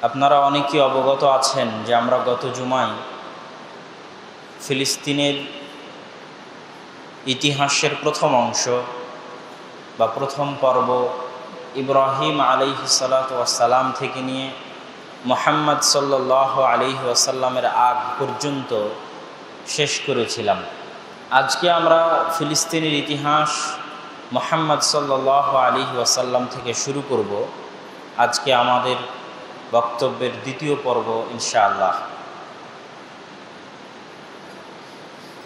আপনারা অনেকেই অবগত আছেন যে আমরা গত জুমায় ফিলিস্তিনের ইতিহাসের প্রথম অংশ বা প্রথম পর্ব ইব্রাহিম আলাইহিস সালাতু ওয়াস সালাম থেকে নিয়ে মুহাম্মদ সাল্লাল্লাহু আলাইহি ওয়াসাল্লামের আগ পর্যন্ত শেষ করেছিলাম। আজকে আমরা ফিলিস্তিনের ইতিহাস মুহাম্মদ সাল্লাল্লাহু আলাইহি ওয়াসাল্লাম থেকে শুরু করব। আজকে আমাদের বক্তব্যের দ্বিতীয় পর্ব ইনশাআল্লাহ।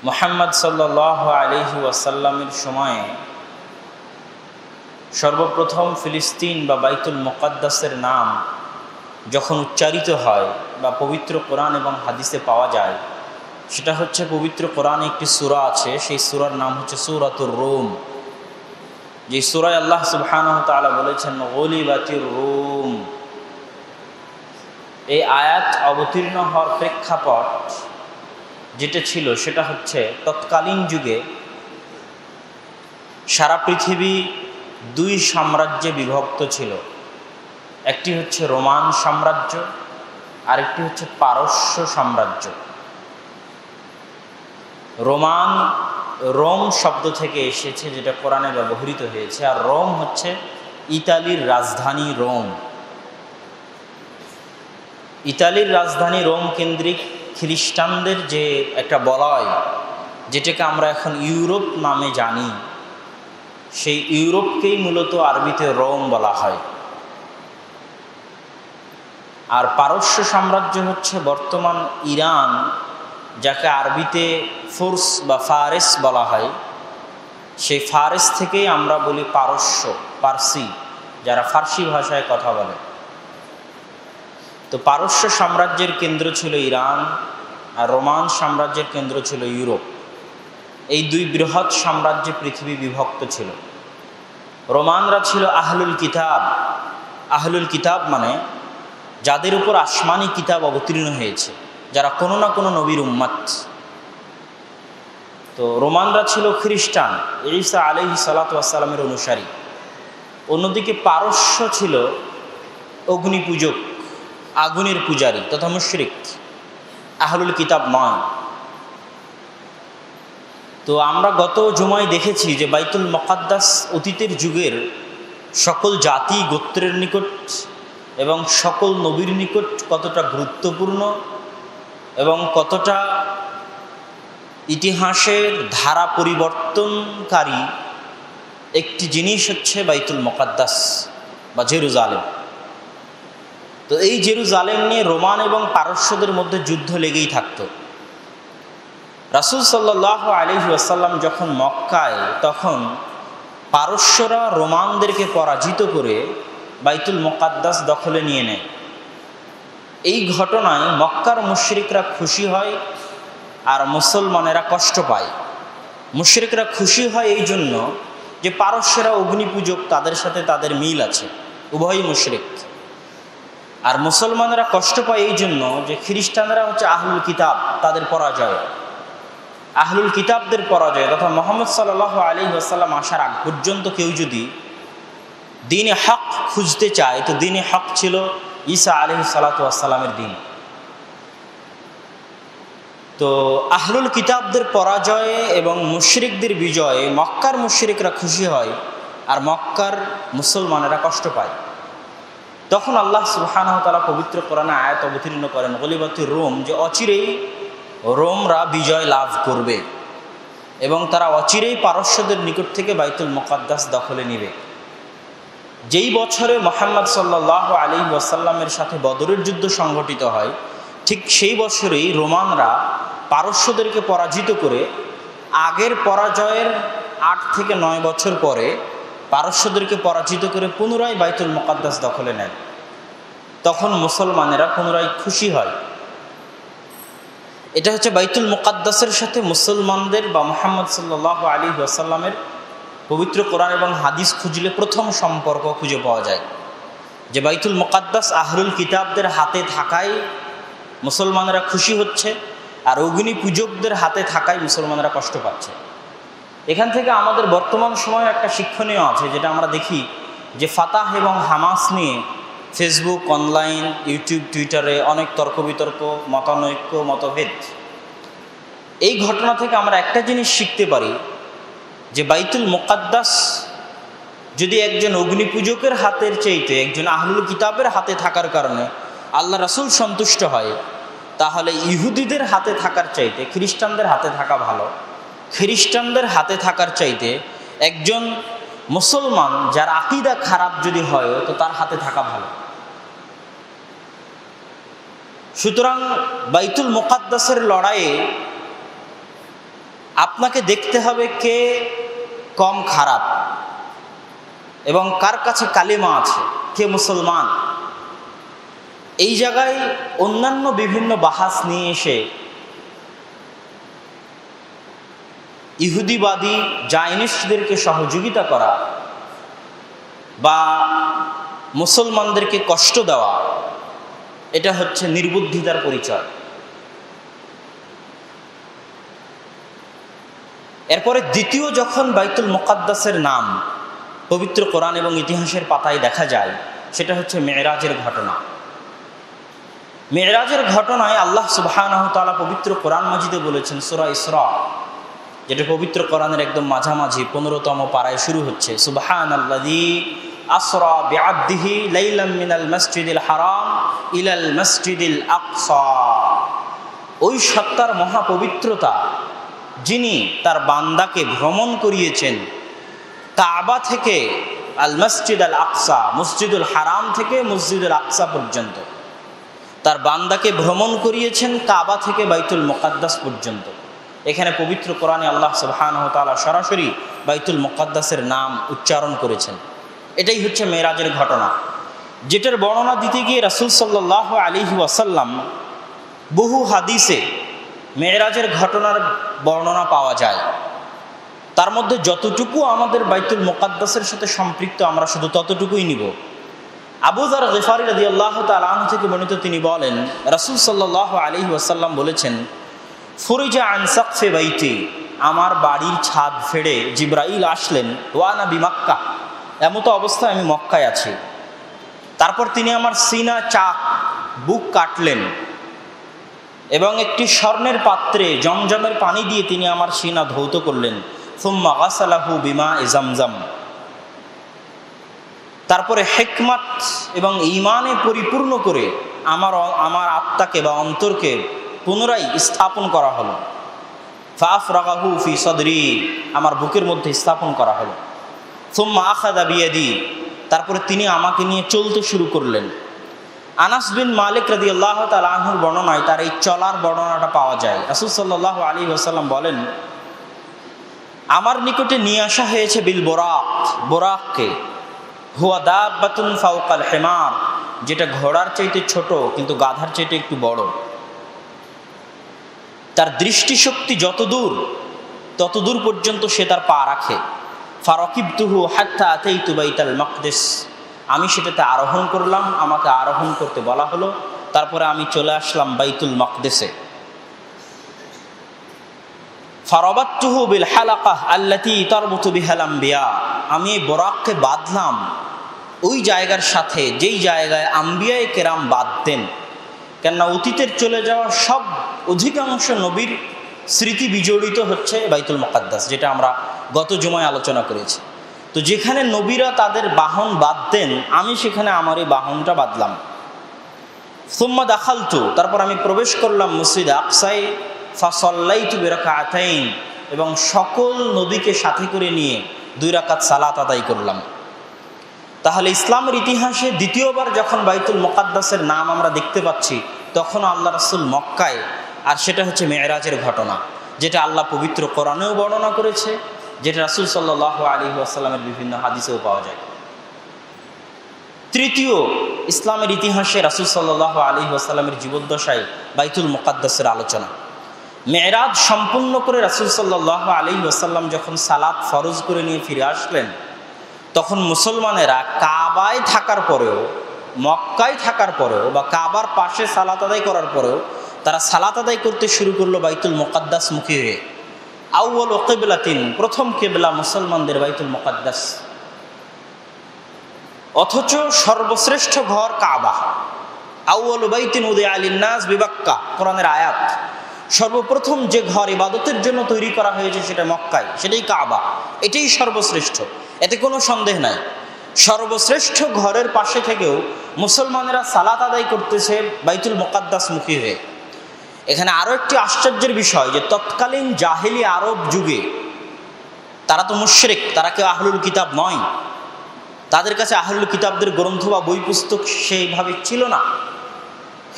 মুহাম্মদ সাল্লাল্লাহু আলাইহি ওয়াসাল্লামের সময়ে সর্বপ্রথম ফিলিস্তিন বা বাইতুল মুকাদ্দাসের নাম যখন উচ্চারিত হয় বা পবিত্র কোরআন এবং হাদিসে পাওয়া যায়, সেটা হচ্ছে পবিত্র কোরআনে একটি সূরা আছে, সেই সূরার নাম হচ্ছে সূরাতুর রুম। যে সূরায় আল্লাহ সুবহানাহু ওয়া তাআলা বলেছেন গলিবাতির রুম। এই আয়াত অবতীর্ণ হওয়ার প্রেক্ষাপট যেটা ছিল সেটা হচ্ছে তৎকালীন যুগে সারা পৃথিবী দুই সাম্রাজ্যে বিভক্ত ছিল। একটি হচ্ছে রোমান সাম্রাজ্য, আরেকটি হচ্ছে পারস্য সাম্রাজ্য। রোম শব্দ থেকে এসেছে, যেটা কোরআনে ব্যবহৃত হয়েছে, আর রোম হচ্ছে ইতালির রাজধানী রোম। ইতালির রাজধানী রোম কেন্দ্রিক খ্রিস্টানদের যে একটা বলয়, যেটাকে আমরা এখন ইউরোপ নামে জানি, সেই ইউরোপকেই মূলত আরবিতে রোম বলা হয়। আর পারস্য সাম্রাজ্য হচ্ছে বর্তমান ইরান, যাকে আরবিতে ফোর্স বা ফারেস বলা হয়। সেই ফারেস থেকেই আমরা বলি পারস্য, পারসি, যারা ফার্সি ভাষায় কথা বলে। তো পারস্য সাম্রাজ্যের কেন্দ্র ছিল ইরান, আর রোমান সাম্রাজ্যের কেন্দ্র ছিল ইউরোপ। এই দুই বৃহৎ সাম্রাজ্যে পৃথিবী বিভক্ত ছিল। রোমানরা ছিল আহলুল কিতাব। আহলুল কিতাব মানে যাদের উপর আসমানি কিতাব অবতীর্ণ হয়েছে, যারা কোনো না কোনো নবীর উম্মত। তো রোমানরা ছিল খ্রিস্টান, ঈসা আলাইহিস সালাতু ওয়াস সালামের অনুসারী। অন্যদিকে পারস্য ছিল অগ্নিপূজক, আগুনের পূজারী তথা মুশরিক, আহলুল কিতাব নয়। তো আমরা গত জুমায় দেখেছি যে বাইতুল মুকাদ্দাস অতীতের যুগের সকল জাতি গোত্রের নিকট এবং সকল নবীর নিকট কতটা গুরুত্বপূর্ণ এবং কতটা ইতিহাসের ধারা পরিবর্তনকারী একটি জিনিস হচ্ছে বাইতুল মুকাদ্দাস বা জেরুজালেম। তো এই জেরুজালেম নিয়ে রোমান এবং পারস্যদের মধ্যে যুদ্ধ লেগেই থাকত। রাসূল সাল্লাল্লাহু আলাইহি ওয়াসাল্লাম যখন মক্কায়, তখন পারস্যরা রোমানদেরকে পরাজিত করে বাইতুল মুকাদ্দাস দখলে নিয়ে নেয়। এই ঘটনায় মক্কার মুশরিকরা খুশি হয় আর মুসলমানেরা কষ্ট পায়। মুশরিকরা খুশি হয় এই জন্য যে পারস্যরা অগ্নিপূজক, তাদের সাথে তাদের মিল আছে, উভয়ই মুশরিক। আর মুসলমানেরা কষ্ট পায় এই জন্য যে খ্রিস্টানরা হচ্ছে আহলুল কিতাব, তাদের পরাজয়, আহলুল কিতাবদের পরাজয়। তথা মুহাম্মদ সাল্লাল্লাহু আলাইহি ওয়াসাল্লাম আসার আগ পর্যন্ত কেউ যদি দ্বীনে হক খুঁজতে চায়, তো দ্বীনে হক ছিল ঈসা আলাইহিস সালাতু ওয়াস সালামের দ্বীন। তো আহলুল কিতাবদের পরাজয়ে এবং মুশরিকদের বিজয়ে মক্কার মুশরিকরা খুশি হয় আর মক্কার মুসলমানেরা কষ্ট পায়। তখন আল্লাহ সুবহানাহু ওয়া তাআলা পবিত্র কোরআনে আয়াত অবতীর্ণ করেন গলিবাতির রোম, যে অচিরেই রোমরা বিজয় লাভ করবে এবং তারা অচিরেই পারস্যদের নিকট থেকে বাইতুল মুকাদ্দাস দখলে নেবে। যেই বছরে মুহাম্মদ সাল্লাল্লাহু আলাইহি ওয়াসাল্লামের সাথে বদরের যুদ্ধ সংঘটিত হয়, ঠিক সেই বছরেই রোমানরা পারস্যদেরকে পরাজিত করে, আগের পরাজয়ের 8 থেকে 9 বছর পরে পারস্যদেরকে পরাজিত করে পুনরায় বাইতুল মুকাদ্দাস দখলে নেয়। তখন মুসলমানেরা পুনরায় খুশি হয়। এটা হচ্ছে বাইতুল মুকাদ্দাসের সাথে মুসলমানদের বা মুহাম্মদ সাল্লাল্লাহু আলাইহি ওয়াসাল্লামের পবিত্র কোরআন এবং হাদিস খুঁজলে প্রথম সম্পর্ক খুঁজে পাওয়া যায়, যে বাইতুল মুকাদ্দাস আহলুল কিতাবদের হাতে থাকায় মুসলমানেরা খুশি হচ্ছে, আর অগ্নি পূজকদের হাতে থাকায় মুসলমানেরা কষ্ট পাচ্ছে। এখান থেকে আমাদের বর্তমান সময়ে একটা শিক্ষণীয় আছে, যেটা আমরা দেখি যে ফাতাহ এবং হামাস নিয়ে ফেসবুক, অনলাইন, ইউটিউব, টুইটারে অনেক তর্ক বিতর্ক, মতানৈক্য, মতভেদ। এই ঘটনা থেকে আমরা একটা জিনিস শিখতে পারি যে বাইতুল মুকাদ্দাস যদি একজন অগ্নিপূজকের হাতের চাইতে একজন আহলুল কিতাবের হাতে থাকার কারণে আল্লাহ রাসূল সন্তুষ্ট হয়, তাহলে ইহুদিদের হাতে থাকার চাইতে খ্রিস্টানদের হাতে থাকা ভালো। খ্রিস্টানদের হাতে থাকার চাইতে একজন মুসলমান যার আকীদা খারাপ যদি হয় তো তার হাতে থাকা ভালো। সুতরাং বাইতুল মুকাদ্দাসের লড়াইয়ে আপনাকে দেখতে হবে কে কম খারাপ এবং কার কাছে কালিমা আছে, কে মুসলমান। এই জায়গায় অন্যান্য বিভিন্ন বাহাস নিয়ে এসে ইহুদিবাদী জায়নিস্টদেরকে সহযোগিতা করা বা মুসলমানদেরকে কষ্ট দেওয়া, এটা হচ্ছে নির্বুদ্ধিতার পরিচয়। এরপরে দ্বিতীয় যখন বাইতুল মুকাদ্দাসের নাম পবিত্র কোরআন এবং ইতিহাসের পাতায় দেখা যায়, সেটা হচ্ছে মেরাজের ঘটনা। মেরাজের ঘটনায় আল্লাহ সুবহানাহু ওয়া তাআলা পবিত্র কোরআন মাজিদে বলেছেন, সূরা ইসরা, যেটা পবিত্র কোরআনের একদম মাঝামাঝি 15তম পারায় শুরু হচ্ছে, সুবহানাল্লাযী আসরা বিআবদিহি লাইলাম মিনাল মাসজিদিল হারাম ইলাল মাসজিদিল আকসা। ওই সত্তার মহাপবিত্রতা যিনি তার বান্দাকে ভ্রমণ করিয়েছেন কাবা থেকে আল মসজিদ আল আকসা, মসজিদুল হারাম থেকে মসজিদুল আকসা পর্যন্ত। তার বান্দাকে ভ্রমণ করিয়েছেন কাবা থেকে বাইতুল মুকাদ্দাস পর্যন্ত। এখানে পবিত্র কোরআনে আল্লাহ সুবহানাহু ওয়া তাআলা সরাসরি বাইতুল মুকাদ্দাসের নাম উচ্চারণ করেছেন। এটাই হচ্ছে মেরাজের ঘটনা, যেটার বর্ণনা দিতে গিয়ে রাসূল সাল্লাল্লাহু আলাইহি ওয়াসাল্লাম বহু হাদিসে মেরাজের ঘটনার বর্ণনা পাওয়া যায়। তার মধ্যে যতটুকু আমাদের বাইতুল মুকাদ্দাসের সাথে সম্পৃক্ত আমরা শুধু ততটুকুই নিব। আবু যার গিফারী রাদিয়াল্লাহু তাআলা আনহু থেকে বর্ণিত, তিনি বলেন রাসূল সাল্লাল্লাহু আলাইহি ওয়াসাল্লাম বলেছেন, ফুরিজা আন সাকফি বাইতি, আমার বাড়ির ছাদ ফেড়ে জিবরাইল আসলেন, ওয়ানা বিমাক্কা, এমতো অবস্থায় আমি মক্কায় আছি। তারপর তিনি আমার সিনা চাক বুক কাটলেন এবং একটি স্বর্ণের পাত্রে জমজমের পানি দিয়ে তিনি আমার সিনা ধৌত করলেন। সুম্মা গাসালাহু বিমা'i জামজাম। তারপরে হিকমত এবং ঈমানে পরিপূর্ণ করে আমার আত্মাকে বা অন্তরকে পুনরায় স্থাপন করা হলো। ফাফরাগাহু ফি সদরি, আমার বুকের মধ্যে স্থাপন করা হলো। সুম্মা আখাযা বিয়াদি, তারপরে তিনি আমাকে নিয়ে চলতে শুরু করলেন। আনাস বিন মালিক রাদিয়াল্লাহু তাআলা আনহুর বর্ণনায় তার এই চলার বর্ণনাটা পাওয়া যায়। রাসূল সাল্লাল্লাহু আলাইহি ওয়াসাল্লাম বলেন, আমার নিকটে নিয়ে আসা হয়েছে বিল বোরাক, বোরাককে, হুয়া দাব্বাতুন ফাওকাল হিমার, যেটা ঘোড়ার চাইতে ছোট কিন্তু গাধার চাইতে একটু বড়। তার দৃষ্টিশক্তি তত দূর পর্যন্ত সে তার পা রাখে। ফারাকিবতুহু হাত্তা আতাইতু বাইতাল মাকদিস, আমি সেটাতে আরোহণ করলাম, আমাকে আরোহণ করতে বলা হলো। তারপরে আমি চলে আসলাম বাইতুল মাকদিসে। ফারাবাতুহু বিল হালাকাহ আল্লাতী তারবুতু বিহাল আম্বিয়া, আমি এই বোরাককে বাঁধলাম ওই জায়গার সাথে যেই জায়গায় আম্বিয়ায়ে কেরাম বাঁধতেন। কেননা অতীতের চলে যাওয়া সব অধিকাংশ নবীর স্মৃতি বিজড়িত হচ্ছে বাইতুল মুকাদ্দাস, যেটা আমরা গত জুমায় আলোচনা করেছি। তো যেখানে নবীরা তাদের বাহন বাঁধতেন, আমি সেখানে আমার এই বাহনটা বাঁধলাম। সুম্মা দাখালতু, তারপর আমি প্রবেশ করলাম মসজিদ আকসায়। ফাসাল্লাইতু বিরাকাতাইন, এবং সকল নবীকে সাথে করে নিয়ে 2 রাকাত সালাত আদায় করলাম। তাহলে ইসলামের ইতিহাসে দ্বিতীয়বার যখন বাইতুল মুকাদ্দাসের নাম আমরা দেখতে পাচ্ছি, তখন আল্লাহ রাসূল মক্কায়, আর সেটা হচ্ছে মেরাজের ঘটনা, যেটা আল্লাহ পবিত্র কোরআনেও বর্ণনা করেছে, যেটা রাসূল সাল্লাল্লাহু আলাইহি ওয়াসাল্লামের বিভিন্ন হাদিসেও পাওয়া যায়। তৃতীয়, ইসলামের ইতিহাসে রাসূল সাল্লাল্লাহু আলাইহি ওয়াসাল্লামের জীবদ্দশায় বাইতুল মুকাদ্দাসের আলোচনা। মেরাজ সম্পূর্ণ করে রাসূল সাল্লাল্লাহু আলাইহি ওয়াসাল্লাম যখন সালাত ফরজ করে নিয়ে ফিরে আসলেন, তখন মুসলমানেরা কাবায় থাকার পরেও, মক্কায় থাকার পরেও বা কাবার পাশে সালাত আদায় করার পরেও তারা সালাত আদায় করতে শুরু করলো বাইতুল মুকাদ্দাস মুখী হয়ে। আউয়াল কিবলাতিন, প্রথম কিবলা মুসলমানদের বাইতুল মুকাদ্দাস। অথচ সর্বশ্রেষ্ঠ ঘর কাবা। আউয়ালু বাইতিন উদিআ লিন-নাস বিবাক্কা, কোরআনের আয়াত। সর্বপ্রথম যে ঘর ইবাদতের জন্য তৈরি করা হয়েছে সেটা মক্কায়, সেটাই কাবা। এটাই সর্বশ্রেষ্ঠ, এতে কোনো সন্দেহ নাই। সর্বশ্রেষ্ঠ ঘরের পাশে থেকেও মুসলমানেরা সালাত আদায় করতেছে বাইতুল মুকাদ্দাস মুখী হয়ে। এখানে আরও একটি আশ্চর্যের বিষয় যে তৎকালীন জাহেলি আরব যুগে তারা তো মুশরিক, তারা কেউ আহলুল কিতাব নয়। তাদের কাছে আহলুল কিতাবদের গ্রন্থ বা বই পুস্তক সেইভাবে ছিল না।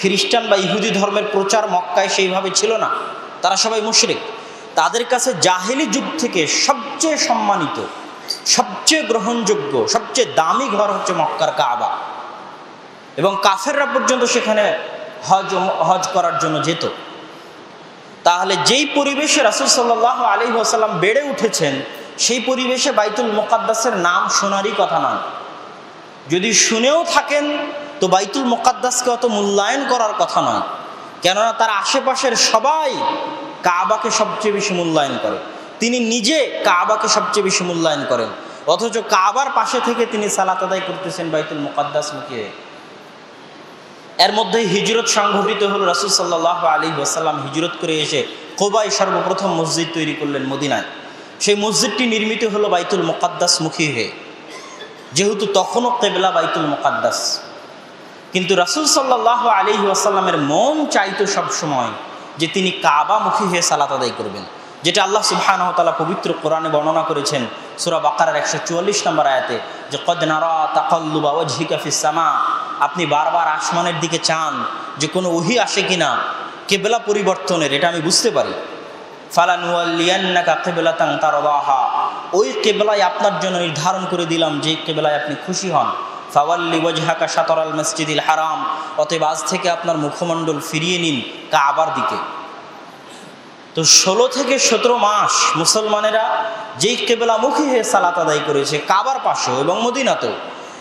খ্রিস্টান বা ইহুদি ধর্মের প্রচার মক্কায় সেইভাবে ছিল না, তারা সবাই মুশরিক। তাদের কাছে জাহেলি যুগ থেকে সবচেয়ে সম্মানিত, সবচেয়ে গ্রহণযোগ্য, সবচেয়ে দামি ঘর হচ্ছে মক্কার কাবা। এবং কাফেররা পর্যন্ত সেখানে হজ করার জন্য যেত। তাহলে যেই পরিবেশে রাসূল সাল্লাল্লাহু আলাইহি ওয়াসাল্লাম বেড়ে উঠেছেন, সেই পরিবেশে বাইতুল মুকাদ্দাসের নাম শোনারই কথা নয়। যদি শুনেও থাকেন তো বাইতুল মুকাদ্দাসকে অত মূল্যায়ন করার কথা নয়, কেননা তার আশেপাশের সবাই কাবাকে সবচেয়ে বেশি মূল্যায়ন করে। তিনি নিজে কাবাকে সবচেয়ে বেশি মূল্যায়ন করেন, অথচ কাবার পাশে থেকে তিনি সালাত আদায় করতেছেন বাইতুল মুকাদ্দাস মুখে। এর মধ্যে হিজরত সংঘটিত হলো। রাসূল সাল্লাল্লাহু আলাইহি ওয়াসাল্লাম হিজরত করে এসে কুবায় সর্বপ্রথম মসজিদ তৈরি করলেন মদিনায়। সেই মসজিদটি নির্মিত হলো বাইতুল মুকাদ্দাস মুখী হয়ে, যেহেতু তখনও কিবলা বাইতুল মুকাদ্দাস। কিন্তু রাসূল সাল্লাল্লাহু আলাইহি ওয়াসাল্লামের মন চাইতো সবসময় যে তিনি কাবামুখী হয়ে সালাত আদায় করবেন, যেটা আল্লাহ সুবহানাহু ওয়া তাআলা পবিত্র কোরআনে বর্ণনা করেছেন সূরা বাকারার 144 নম্বর আয়াতে, যে কদ নারা তাকাল্লুবা ওয়াজহিকা ফিস সামা, আপনি বারবার আসমানের দিকে চান যে কোনো ওহী আসে কিনা কিবলা পরিবর্তনের, এটা আমি বুঝতে পারি। ফালানুওয়াল্লিয়ান্নাকা কিবলাতান তারদাহা, ওই কিবলায় আপনার জন্য নির্ধারণ করে দিলাম যে কিবলায় আপনি খুশি হন। ফাওয়াল্লি ওয়াজহাকা শাতরাল মসজিদিল হারাম, অতএব আজ থেকে আপনার মুখমণ্ডল ফিরিয়ে নিন কাবার দিকে। তো 16 থেকে 17 মাস মুসলমানেরা যেই কিবলামুখী হয়ে সালাত আদায় করেছে কাবার পাশেও এবং মদিনাতেও,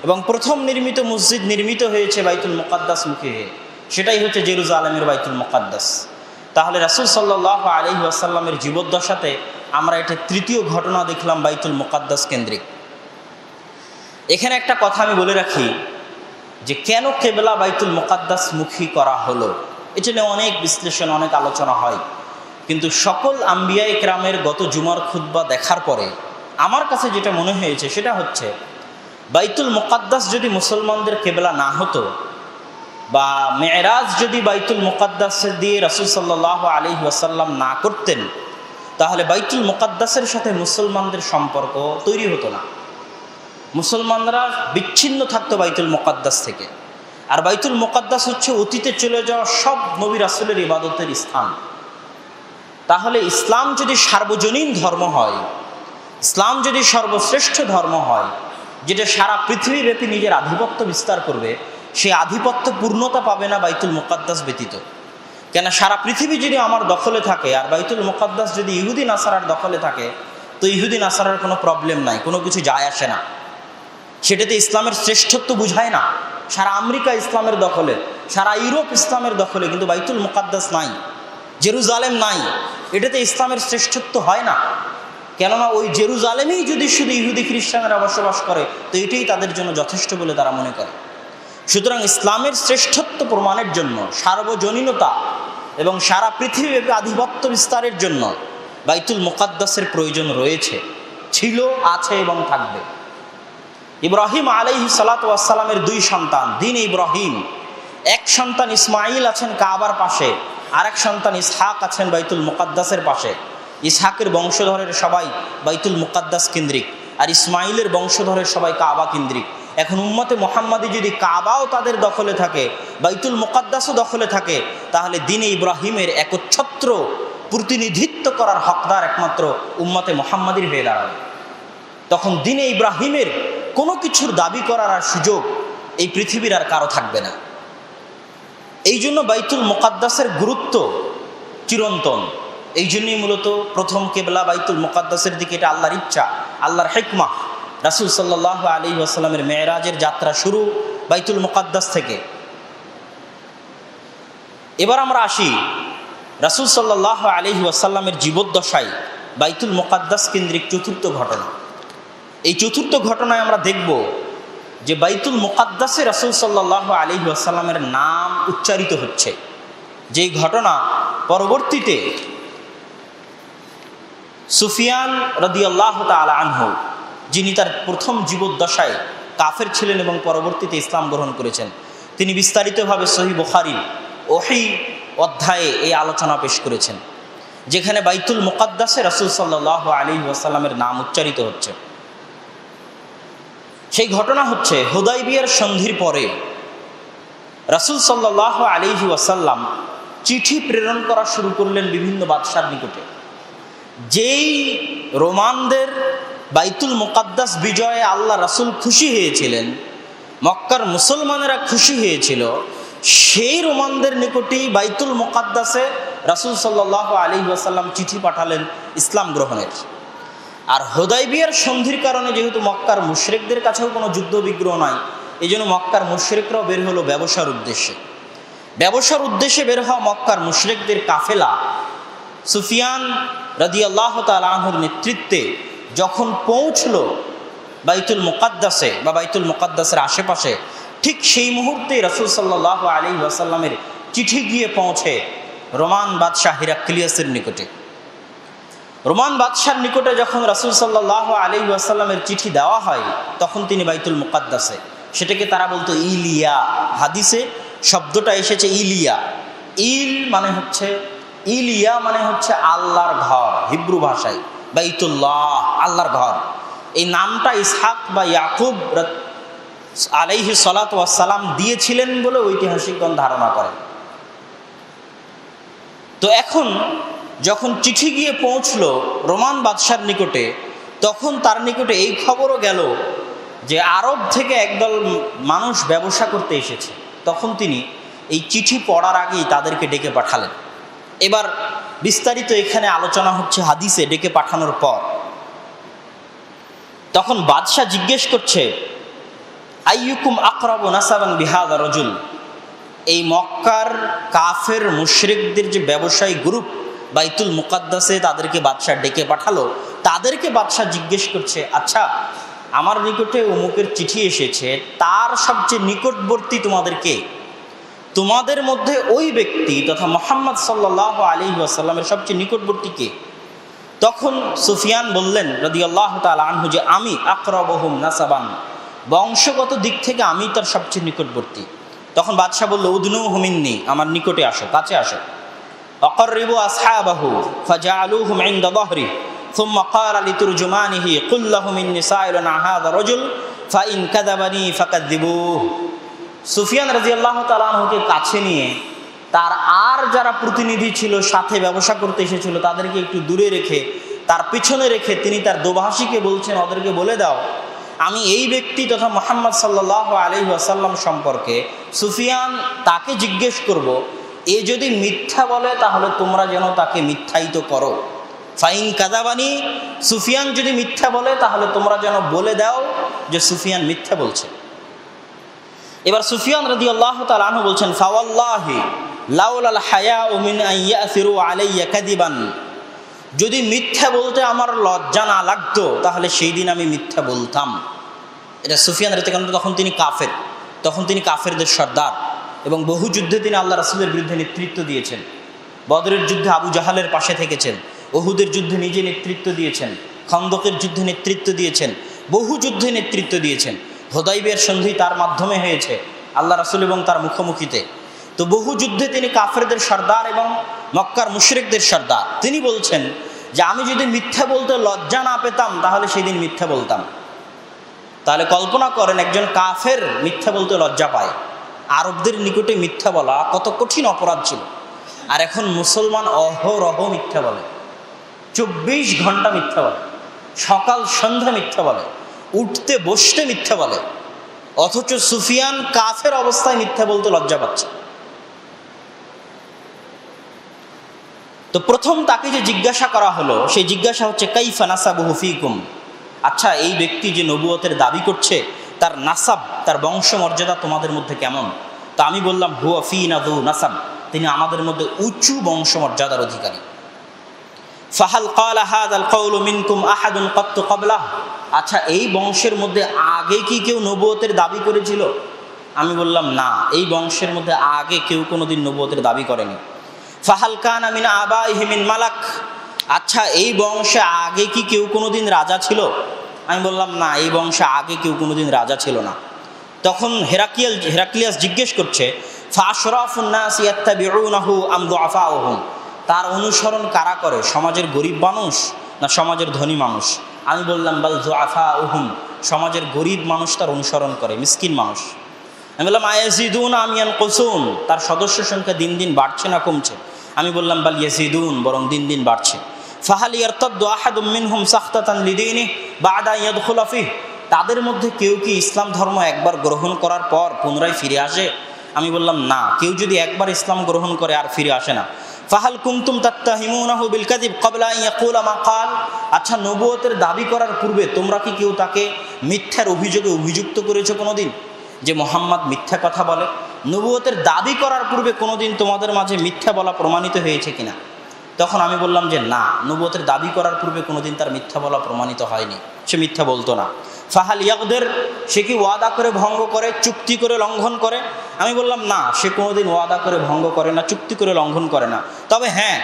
এবং প্রথম নির্মিত মসজিদ নির্মিত হয়েছে বাইতুল মুকাদ্দাস মুখী হয়ে, সেটাই হচ্ছে জেরুজালেমের বাইতুল মুকাদ্দাস। তাহলে রাসূল সাল্লাল্লাহু আলাইহি ওয়াসাল্লামের জীবদ্দশাতে আমরা এটা তৃতীয় ঘটনা দেখলাম বাইতুল মুকাদ্দাস কেন্দ্রিক। এখানে একটা কথা আমি বলে রাখি যে কেন কিবলা বাইতুল মুকাদ্দাস মুখী করা হলো, এটা নিয়ে অনেক বিশ্লেষণ, অনেক আলোচনা হয়। কিন্তু সকল আম্বিয়া ইকরামের গত জুমার খুতবা দেখার পরে আমার কাছে যেটা মনে হয়েছে সেটা হচ্ছে, বাইতুল মুকাদ্দাস যদি মুসলমানদের কিবলা না হতো, বা মেরাজ যদি বাইতুল মুকাদ্দাসের দিয়ে রাসূল সাল্লাল্লাহু আলাইহি ওয়াসাল্লাম না করতেন, তাহলে বাইতুল মুকাদ্দাসের সাথে মুসলমানদের সম্পর্ক তৈরি হতো না। মুসলমানরা বিচ্ছিন্ন থাকতো বাইতুল মুকাদ্দাস থেকে। আর বাইতুল মুকাদ্দাস হচ্ছে অতীতে চলে যাওয়া সব নবী রাসূলের ইবাদতের স্থান। তাহলে ইসলাম যদি সার্বজনীন ধর্ম হয়, ইসলাম যদি সর্বশ্রেষ্ঠ ধর্ম হয়, যেটা সারা পৃথিবীব্যাপী নিজের আধিপত্য বিস্তার করবে, সেই আধিপত্য পূর্ণতা পাবে না বাইতুল মুকাদ্দাস ব্যতীত। কেন সারা পৃথিবী যদি আমার দখলে থাকে আর বাইতুল মুকাদ্দাস যদি ইহুদি নাসারার দখলে থাকে, তো ইহুদি নাসারার কোনো প্রবলেম নাই, কোনো কিছু যায় আসে না, সেটাতে ইসলামের শ্রেষ্ঠত্ব বুঝায় না। সারা আমেরিকা ইসলামের দখলে, সারা ইউরোপ ইসলামের দখলে, কিন্তু বাইতুল মুকাদ্দাস নাই, জেরুজালেম নাই, এটাতে ইসলামের শ্রেষ্ঠত্ব হয় না। কেননা ওই জেরুজালেমেই যদি শুধু ইহুদি খ্রিস্টানরা বসবাস করে, তো এটাই তাদের জন্য যথেষ্ট বলে তারা মনে করে। সুতরাং ইসলামের শ্রেষ্ঠত্ব প্রমাণের জন্য, সার্বজনীনতা এবং সারা পৃথিবীব্যাপী আধিপত্য বিস্তারের জন্য বাইতুল মুকাদ্দাসের প্রয়োজন রয়েছে, ছিল, আছে এবং থাকবে। ইব্রাহিম আলাইহিস সালাতু ওয়াস সালামের 2 সন্তান, দ্বীন ইব্রাহিম, এক সন্তান ইসমাইল আছেন কাবার পাশে, আরেক সন্তান ইসহাক আছেন বাইতুল মুকাদ্দাসের পাশে। ইসহাকের বংশধরের সবাই বাইতুল মুকাদ্দাস কেন্দ্রিক, আর ইসমাইলের বংশধরের সবাই কাবা কেন্দ্রিক। এখন উম্মতে মুহাম্মাদি যদি কাবাও তাদের দখলে থাকে, বাইতুল মুকাদ্দাসও দখলে থাকে, তাহলে দ্বীনে ইব্রাহিমের একচ্ছত্র প্রতিনিধিত্ব করার হকদার একমাত্র উম্মতে মুহাম্মাদির হয়ে দাঁড়াবে। তখন দ্বীনে ইব্রাহিমের কোনো কিছুর দাবি করার আর সুযোগ এই পৃথিবীর আর কারো থাকবে না। এই জন্য বাইতুল মুকাদ্দাসের গুরুত্ব চিরন্তন। এই জন্যই মূলত প্রথম কিবলা বাইতুল মুকাদ্দাসের দিকে, এটা আল্লাহর ইচ্ছা, আল্লাহর হিকমা। রাসূল সাল্লাল্লাহু আলাইহি ওয়াসাল্লামের মেরাজের যাত্রা শুরু বাইতুল মুকাদ্দাস থেকে। এবার আমরা আসি রাসূল সাল্লাল্লাহু আলাইহি ওয়াসাল্লামের জীবদ্দশায় বাইতুল মুকাদ্দাস কেন্দ্রিক চতুর্থ ঘটনা। এই চতুর্থ ঘটনায় আমরা দেখব যে বাইতুল মুকাদ্দাসে রাসূল সাল্লাল্লাহু আলাইহি ওয়াসাল্লামের নাম উচ্চারিত হচ্ছে, যেই ঘটনা পরবর্তীতে সুফিয়ান রাদিয়াল্লাহু তাআলা আনহু, যিনি তার প্রথম জীবদ্দশায় কাফের ছিলেন এবং পরবর্তীতে ইসলাম গ্রহণ করেছেন, তিনি বিস্তারিতভাবে সহিহ বুখারীর ওহী অধ্যায়ে এই আলোচনা পেশ করেছেন, যেখানে বাইতুল মুকাদ্দাসে রাসূল সাল্লাল্লাহু আলাইহি ওয়াসাল্লামের নাম উচ্চারিত হচ্ছে। সেই ঘটনা হচ্ছে হুদাইবিয়ার সন্ধির পরে রাসূল সাল্লাল্লাহু আলাইহি ওয়াসাল্লাম চিঠি প্রেরণ করা শুরু করলেন বিভিন্ন বাদশার নিকটে। যেই রোমানদের বাইতুল মুকাদ্দাস বিজয়ে আল্লাহ রাসূল খুশি হয়েছিলেন, মক্কার মুসলমানেরা খুশি হয়েছিল, সেই রোমানদের নিকটেই বাইতুল মুকাদ্দাসে রাসূল সাল্লাল্লাহু আলাইহি ওয়াসাল্লাম চিঠি পাঠালেন ইসলাম গ্রহণের। আর হুদাইবিয়ার সন্ধির কারণে যেহেতু মক্কার মুশরিকদের কাছেও কোনো যুদ্ধ বিগ্রহ নাই, এই জন্য মক্কার মুশরিকরাও বের হলো ব্যবসার উদ্দেশ্যে। ব্যবসার উদ্দেশ্যে বের হওয়া মক্কার মুশরিকদের কাফেলা সুফিয়ান রাদিয়াল্লাহু তাআলা আনহুর নেতৃত্বে যখন পৌঁছলো বাইতুল মুকাদ্দাসে বা বাইতুল মুকাদ্দাসের আশেপাশে, ঠিক সেই মুহূর্তে রাসূল সাল্লাল্লাহু আলাইহি ওয়াসাল্লামের চিঠি গিয়ে পৌঁছে রোমান বাদশাহ হিরাক্লিয়াসের নিকটে। রোমান বাদশার নিকটে যখন রাসূল সাল্লাল্লাহু আলাইহি ওয়াসাল্লামের চিঠি দেওয়া হয়, তখন তিনি বাইতুল মুকাদ্দাসে, সেটাকে তারা বলতো ইলিয়া। হাদিসে শব্দটা এসেছে ইলিয়া। ইলিয়া মানে হচ্ছে আল্লাহর ঘর, হিব্রু ভাষায় বাইতুল্লাহ, আল্লাহর ঘর। এই নামটা ইসহাক বা ইয়াকুব আলাইহি সালাতু ওয়াস সালাম দিয়েছিলেন বলে ঐতিহাসিকগণ ধারণা করেন। তো এখন যখন চিঠি গিয়ে পৌঁছলো রোমান বাদশার নিকটে, তখন তার নিকটে এই খবরও গেল যে আরব থেকে একদল মানুষ ব্যবসা করতে এসেছে। তখন তিনি এই চিঠি পড়ার আগেই তাদেরকে ডেকে পাঠালেন। এবার বিস্তারিত এখানে আলোচনা হচ্ছে হাদিসে ডেকে পাঠানোর পর। তখন বাদশাহ জিজ্ঞেস করছে, আইয়ুকুম আকরাবু নাসাবান বিহাযা রাজুল। এই মক্কার কাফের মুশরিকদের যে ব্যবসায়ী গ্রুপ বাইতুল মুকাদ্দাসে তাদেরকে বাদশাহ ডেকে পাঠালো, তাদেরকে বাদশাহ জিজ্ঞেস করছে, আচ্ছা আমার নিকটে অমুকের চিঠি এসেছে, তার সবচেয়ে নিকটবর্তী তোমাদেরকে, তোমাদের মধ্যে ওই ব্যক্তি তথা মুহাম্মদ সাল্লাল্লাহু আলাইহি ওয়াসাল্লামের সবচেয়ে নিকটবর্তী কে? তখন সুফিয়ান বললেন রাদিয়াল্লাহু তাআলা আনহু যে আমি আকরাবুহুম নাসাবান, বংশগত দিক থেকে আমি তার সবচেয়ে নিকটবর্তী। তখন বাদশাহ বলল, উদনুহু মিন্নি, আমার নিকটে আসো, কাছে আসো। আকাররিবু আসহাবাহু ফাজআলুহুম ইনদা যাহরি সুম্মা ক্বালা লিতুরজুমানিহি কুল লাহুম ইন্নী সাইলুন আন হাযা রাজুল ফাইন কাযাবানি ফাকাযযিবুহু। সুফিয়ান রাদিয়াল্লাহু তাআলা আনহুকে কাছে নিয়ে তার আর যারা প্রতিনিধি ছিল, সাথে ব্যবসা করতে এসেছিল, তাদেরকে একটু দূরে রেখে, তার পিছনে রেখে তিনি তার দোভাষীকে বলছেন, ওদেরকে বলে দাও আমি এই ব্যক্তি তথা মুহাম্মদ সাল্লাল্লাহু আলাইহি ওয়াসাল্লাম সম্পর্কে সুফিয়ান তাকে জিজ্ঞেস করব, এ যদি মিথ্যা বলে তাহলে তোমরা যেন তাকে মিথ্যায়িত করো। ফাইন কাযাবানি, সুফিয়ান যদি মিথ্যা বলে তাহলে তোমরা যেন বলে দাও যে সুফিয়ান মিথ্যা বলছে। এবার সুফিয়ান রাদিয়াল্লাহু তাআলা আনহু বলছেন, ফাওয়াল্লাহি লাউলাল হায়াউ মিন আন ইয়াসিরু আলাইয়া কাযিবান, যদি মিথ্যা বলতে আমার লজ্জা না লাগতো তাহলে সেই দিন আমি মিথ্যা বলতাম। এটা সুফিয়ান রাদিয়াল্লাহু তাআলা, তখন তিনি কাফের, তখন তিনি কাফেরদের সর্দার এবং বহু যুদ্ধে তিনি আল্লাহ রাসূলের বিরুদ্ধে নেতৃত্ব দিয়েছেন। বদরের যুদ্ধে আবু জাহালের পাশে থেকেছেন, উহুদের যুদ্ধে নিজে নেতৃত্ব দিয়েছেন, খন্দকের যুদ্ধে নেতৃত্ব দিয়েছেন, বহু যুদ্ধে নেতৃত্ব দিয়েছেন। হুদাইবিয়ার সন্ধি তার মাধ্যমে হয়েছে আল্লাহ রাসূল এবং তার মুখোমুখিতে। তো বহু যুদ্ধে তিনি কাফেরদের সর্দার এবং মক্কার মুশরিকদের সর্দার। তিনি বলছেন যে আমি যদি মিথ্যা বলতে লজ্জা না পেতাম তাহলে সেই দিন মিথ্যা বলতাম। তাহলে কল্পনা করেন একজন কাফের মিথ্যা বলতে লজ্জা পায়, আরবদের নিকটে মিথ্যা বলা কত কঠিন অপরাধ ছিল। আর এখন মুসলমান অহরহ মিথ্যা বলে, 24 ঘন্টা মিথ্যা বলে, সকাল সন্ধ্যা মিথ্যা বলে, উঠতে বসতে মিথ্যা বলে, অথচ সুফিয়ান কাফের অবস্থায় মিথ্যা বলতে লজ্জা পাচ্ছে। তো প্রথম তাকে যে জিজ্ঞাসা করা হলো, সেই জিজ্ঞাসা হচ্ছে কাইফা নাসাবুহু ফীকুম, আচ্ছা এই ব্যক্তি যে নবুয়তের দাবি করছে তার নাসাব, তার বংশমর্যাদা তোমাদের মধ্যে কেমন? তা আমি বললাম হুয়া ফীনা যু নাসাব, তিনি আমাদের মধ্যে উঁচু বংশমর্যাদার অধিকারী। ফাহাল ক্বালা হাযাল কওলু মিনকুম আহাদুন ক্বাত্তু ক্বাবলাহ, আচ্ছা এই বংশের মধ্যে আগে কি কেউ নবুয়তের দাবি করেছিল? আমি বললাম না, এই বংশের মধ্যে আগে কেউ কোনোদিন নবুয়তের দাবি করেনি। ফাহাল কানা মিন আবাইহি মিন মালাক, আচ্ছা এই বংশে আগে কি কেউ কোনোদিন রাজা ছিল? আমি বললাম না, এই বংশে আগে কেউ কোনোদিন রাজা ছিল না। তখন হেরাক্লিয়াস জিজ্ঞেস করছে, ফাশরাফুন নাস ইয়াত্তাবিউনাহু আম দুআফাউহুম, তার অনুসরণ কারা করে, সমাজের গরিব মানুষ না সমাজের ধনী মানুষ? আমি বললাম বাল দুআফাউহুম, সমাজের গরিব মানুষ তার অনুসরণ করে, মিসকিন মানুষ। আমি বললাম আয়াজিদুনা আম ইয়ানকুসুন, তার সদস্য সংখ্যা দিন দিন বাড়ছে না কমছে? আমি বললাম বাল ইয়াজিদুন, বরং দিন দিন বাড়ছে। ফাহাল ইয়ারতাদ্দু আহাদুম মিনহুম সাখতাতান লিদীনিহি বা'দা ইয়াদখুলা ফিহি, তাদের মধ্যে কেউ কি ইসলাম ধর্ম একবার গ্রহণ করার পর পুনরায় ফিরে আসে? আমি বললাম না, কেউ যদি একবার ইসলাম গ্রহণ করে আর ফিরে আসে না। ফাহাল কুনতুম তাত্তাহিমুনাহু বিল কাযিব ক্বাবলা আন ইয়াকুলা মা ক্বাল, আচ্ছা নবুয়তের দাবি করার পূর্বে তোমরা কি কেউ তাকে মিথ্যার অভিযোগে অভিযুক্ত করেছো কোনোদিন, যে মোহাম্মদ মিথ্যা কথা বলে? নবুয়তের দাবি করার পূর্বে কোনোদিন তোমাদের মাঝে মিথ্যা বলা প্রমাণিত হয়েছে কিনা? তখন আমি বললাম যে না, নবুয়তের দাবি করার পূর্বে কোনোদিন তার মিথ্যা বলা প্রমাণিত হয়নি, সে মিথ্যা বলতো না। ফাহাল ইয়াগদের, সে কি ওয়াদা করে ভঙ্গ করে, চুক্তি করে লঙ্ঘন করে? আমি বললাম না, সে কোনোদিন ওয়াদা করে ভঙ্গ করে না, চুক্তি করে লঙ্ঘন করে না। তবে হ্যাঁ,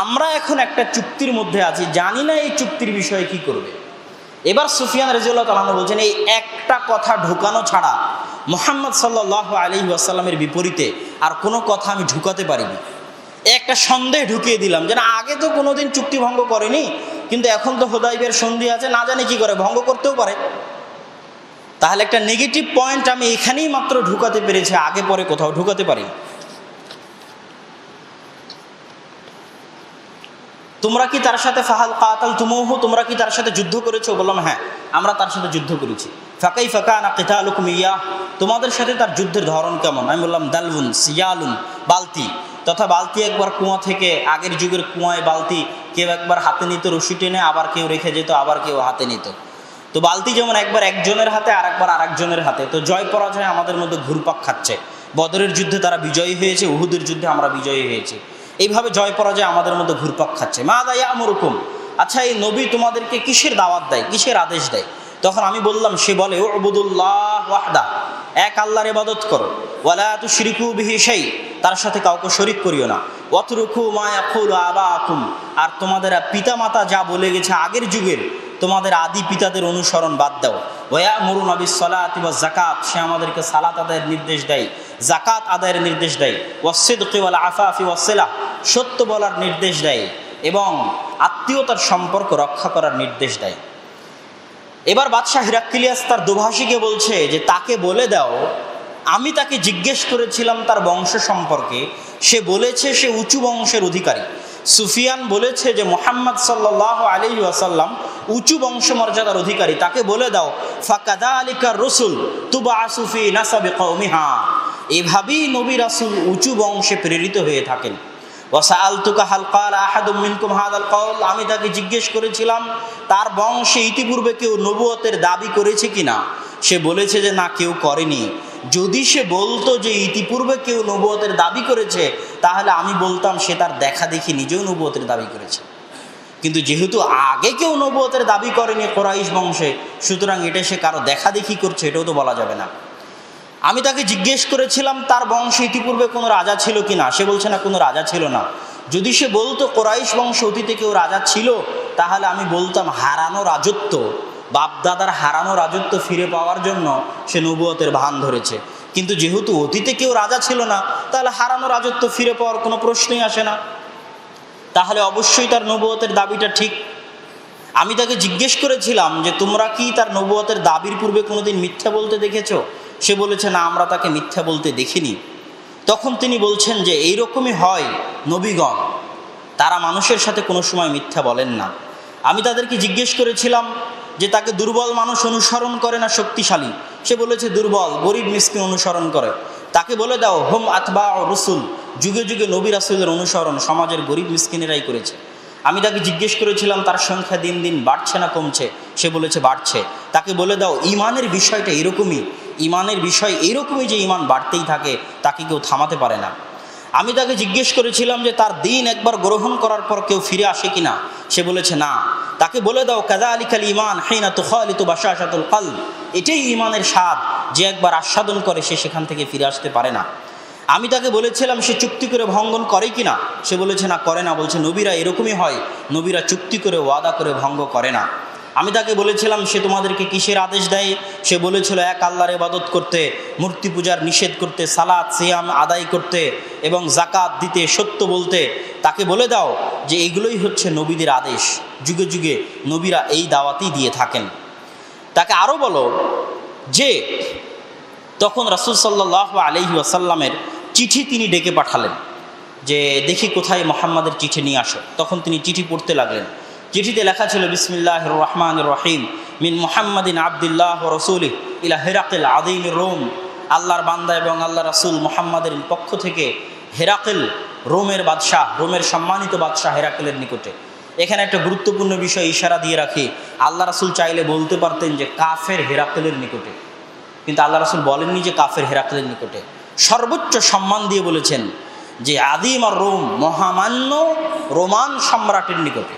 আমরা এখন একটা চুক্তির মধ্যে আছি, জানি না এই চুক্তির বিষয়ে কি করবে। এবার সুফিয়ান রাদিয়াল্লাহু তাআলা আনহু বলছেন, এই একটা কথা ঢুকানো ছাড়া মুহাম্মদ সাল্লাল্লাহু আলাইহি ওয়াসাল্লামের বিপরীতে আর কোনো কথা আমি ঢুকাতে পারিনি। একটা সন্দেহ ঢুকিয়ে দিলাম যে না, আগে তো কোনোদিন চুক্তি ভঙ্গ করেনি, কিন্তু এখন তো হুদায়বিয়ার সন্ধি আছে, না জানি কি করে ভঙ্গ করতেও পারে। তাহলে একটা নেগেটিভ পয়েন্ট আমি এখানেই মাত্র ঢুকাতে পেরেছি, আগে পরে কোথাও ঢুকাতে পারি। তোমরা কি তার সাথে ফাহাল কাতালতুমুহু, তোমরা কি তার সাথে যুদ্ধ করেছো? বললাম হ্যাঁ, আমরা তার সাথে যুদ্ধ করেছি। ফাকাইফা কানা কিতালুকুম ইয়া, তোমাদের সাথে তার যুদ্ধের ধরন কেমন? আমি বললাম দালউন সিয়ালুন, বালতি তথা বালতি একবার কুয়া থেকে, আগের যুগের কুয়ায় বালতি কেউ একবার হাতে নিত রশি টেনে, আবার কেউ রেখে যেত, আবার কেউ হাতে নিত। তো বালতি যেমন একবার একজনের হাতে আর একবার আরেকজনের হাতে, তো জয় পরাজয় আমাদের মধ্যে ঘুরপাক খাচ্ছে। বদরের যুদ্ধে তারা বিজয়ী হয়েছে, উহুদের যুদ্ধে আমরা বিজয়ী হয়েছি, এইভাবে জয় পরাজয় আমাদের মধ্যে ঘুরপাক খাচ্ছে। মাযা ইয়া'মুরুকুম, আচ্ছা এই নবী তোমাদেরকে কিসের দাওয়াত দেয়, কিসের আদেশ দেয়? তখন আমি বললাম, সে বলে উ'বুদুল্লাহ ওয়াহদা, এক আল্লাহর ইবাদত করো, ওয়ালা তুশরিকু বিহি শাই, তার সাথে কাউকে শরীক করিও না, ওয়াতরুকু মা ইয়াকুলু আবাকুম, আর তোমাদের পিতামাতা যা বলে গেছে আগের যুগের তোমাদের আদি পিতাদের অনুসরণ বাদ দাও। ওয়ায়ামুরুনা বিস-সালাতি ওয়াজ-যাকাত, সে আমাদেরকে সালাত আদায়ের নির্দেশ দেয়, যাকাত আদায়ের নির্দেশ দেয়, ওয়াস-সিদকি ওয়াল আফাফি ওয়াস-সিলা, সত্য বলার নির্দেশ দেয় এবং আত্মীয়তার সম্পর্ক রক্ষা করার নির্দেশ দেয়। এবার বাদশাহ হিরাক্লিয়াস তার দোভাষীকে বলছে যে তাকে বলে দাও, আমি তাকে জিজ্ঞেস করেছিলাম তার বংশ সম্পর্কে, সে বলেছে সে উঁচু বংশের অধিকারী। সুফিয়ান বলেছে যে মুহাম্মদ সাল্লাল্লাহু আলাইহি ওয়াসাল্লাম উঁচু বংশমর্যাদার অধিকারী, তাকে বলে দাও ফাকাযালিকা রাসূল তুবআসু ফি নাসাবি কওমিহা, এভাবেই নবী রাসূল উঁচু বংশে প্রেরিত হয়ে থাকেন। ওয়াসাআলতুকা হাল ক্বালা আহাদুম মিনকুম হাযাল কওল, আমি তাকে জিজ্ঞেস করেছিলাম তার বংশে ইতিপূর্বে কেউ নবুয়তের দাবি করেছে কিনা, সে বলেছে যে না, কেউ করেনি। যদি সে বলতো যে ইতিপূর্বে কেউ নবুয়তের দাবি করেছে, তাহলে আমি বলতাম সে তার দেখা দেখি নিজেও নবুয়তের দাবি করেছে। কিন্তু যেহেতু আগে কেউ নবুয়তের দাবি করেনি কুরাইশ বংশে, সুতরাং এটা সে কারো দেখা দেখি করছে, এটাও তো বলা যাবে না। আমি তাকে জিজ্ঞেস করেছিলাম তার বংশে ইতিপূর্বে কোনো রাজা ছিল কি না, সে বলছে না, কোনো রাজা ছিল না। যদি সে বলতো কুরাইশ বংশ অতীতে কেউ রাজা ছিল, তাহলে আমি বলতাম হারানো রাজত্ব, বাপদাদার হারানো রাজত্ব ফিরে পাওয়ার জন্য সে নবুয়তের ভান ধরেছে। কিন্তু যেহেতু অতীতে কেউ রাজা ছিল না, তাহলে হারানো রাজত্ব ফিরে পাওয়ার কোনো প্রশ্নই আসে না, তাহলে অবশ্যই তার নবুয়তের দাবিটা ঠিক। আমি তাকে জিজ্ঞেস করেছিলাম যে তোমরা কি তার নবুয়তের দাবির পূর্বে কোনোদিন মিথ্যা বলতে দেখেছো? সে বলেছে না, আমরা তাকে মিথ্যা বলতে দেখিনি। তখন তিনি বলছেন যে এইরকমই হয় নবীগণ, তারা মানুষের সাথে কোনো সময় মিথ্যা বলেন না। আমি তাদেরকে জিজ্ঞেস করেছিলাম যে তাকে দুর্বল মানুষ অনুসরণ করে না শক্তিশালী, সে বলেছে দুর্বল গরিব মিসকিন অনুসরণ করে। তাকে বলে দাও হুম আতবা ও রসুল, যুগে যুগে নবী রাসূলের অনুসরণ সমাজের গরিব মিসকিনেরাই করেছে। আমি তাকে জিজ্ঞেস করেছিলাম তার সংখ্যা দিন দিন বাড়ছে না কমছে, সে বলেছে বাড়ছে। তাকে বলে দাও ঈমানের বিষয়টা এরকমই, ঈমানের বিষয় এরকমই যে ঈমান বাড়তেই থাকে, তাকে কেউ থামাতে পারে না। আমি তাকে জিজ্ঞেস করেছিলাম যে তার দিন একবার গ্রহণ করার পর কেউ ফিরে আসে কিনা। সে বলেছে না। তাকে বলে দাও কাযালিকাল ঈমান হিনা তুখালিতু বাশাশাতুল কলব, এটাই ঈমানের স্বাদ, যে একবার আস্বাদন করে সে সেখান থেকে ফিরে আসতে পারে না। আমি তাকে বলেছিলাম সে চুক্তি করে ভঙ্গন করে কিনা। সে বলেছে না, করে না। বলছে নবীরা এরকমই হয়, নবীরা চুক্তি করে ওয়াদা করে ভঙ্গ করে না। আমি তাকে বলেছিলাম সে তোমাদেরকে কিসের আদেশ দেয়। সে বলেছিল এক আল্লাহর ইবাদত করতে, মূর্তি পূজার নিষেধ করতে, সালাত সিয়াম আদায় করতে এবং যাকাত দিতে, সত্য বলতে। তাকে বলে দাও যে এগুলোই হচ্ছে নবীদের আদেশ, যুগে যুগে নবীরা এই দাওয়াতই দিয়ে থাকেন। তাকে আরও বলো যে তখন রাসূল সাল্লাল্লাহু আলাইহি ওয়াসাল্লামের চিঠি তিনি ডেকে পাঠালেন যে দেখি কোথায় মুহাম্মাদের চিঠি নিয়ে আসো। তখন তিনি চিঠি পড়তে লাগলেন। চিঠিতে লেখা ছিল বিসমিল্লাহির রহমানির রহিম মিন মুহাম্মাদিন আবদুল্লাহ ওয়া রাসূলিহি ইলা হিরাকিল আযীমির রোম। আল্লাহর বান্দা এবং আল্লাহ রাসূল মুহাম্মাদের পক্ষ থেকে হেরাকেল, রোমের বাদশাহ, রোমের সম্মানিত বাদশাহ হেরাকেলের নিকটে। এখানে একটা গুরুত্বপূর্ণ বিষয় ইশারা দিয়ে রাখি, আল্লাহ রাসূল চাইলে বলতে পারতেন যে কাফের হেরাকেলের নিকটে, কিন্তু আল্লাহ রাসূল বলেননি যে কাফের হেরাকেলের নিকটে। সর্বোচ্চ সম্মান দিয়ে বলেছেন যে আদিম আর রোম, মহামান্য রোমান সম্রাটের নিকটে।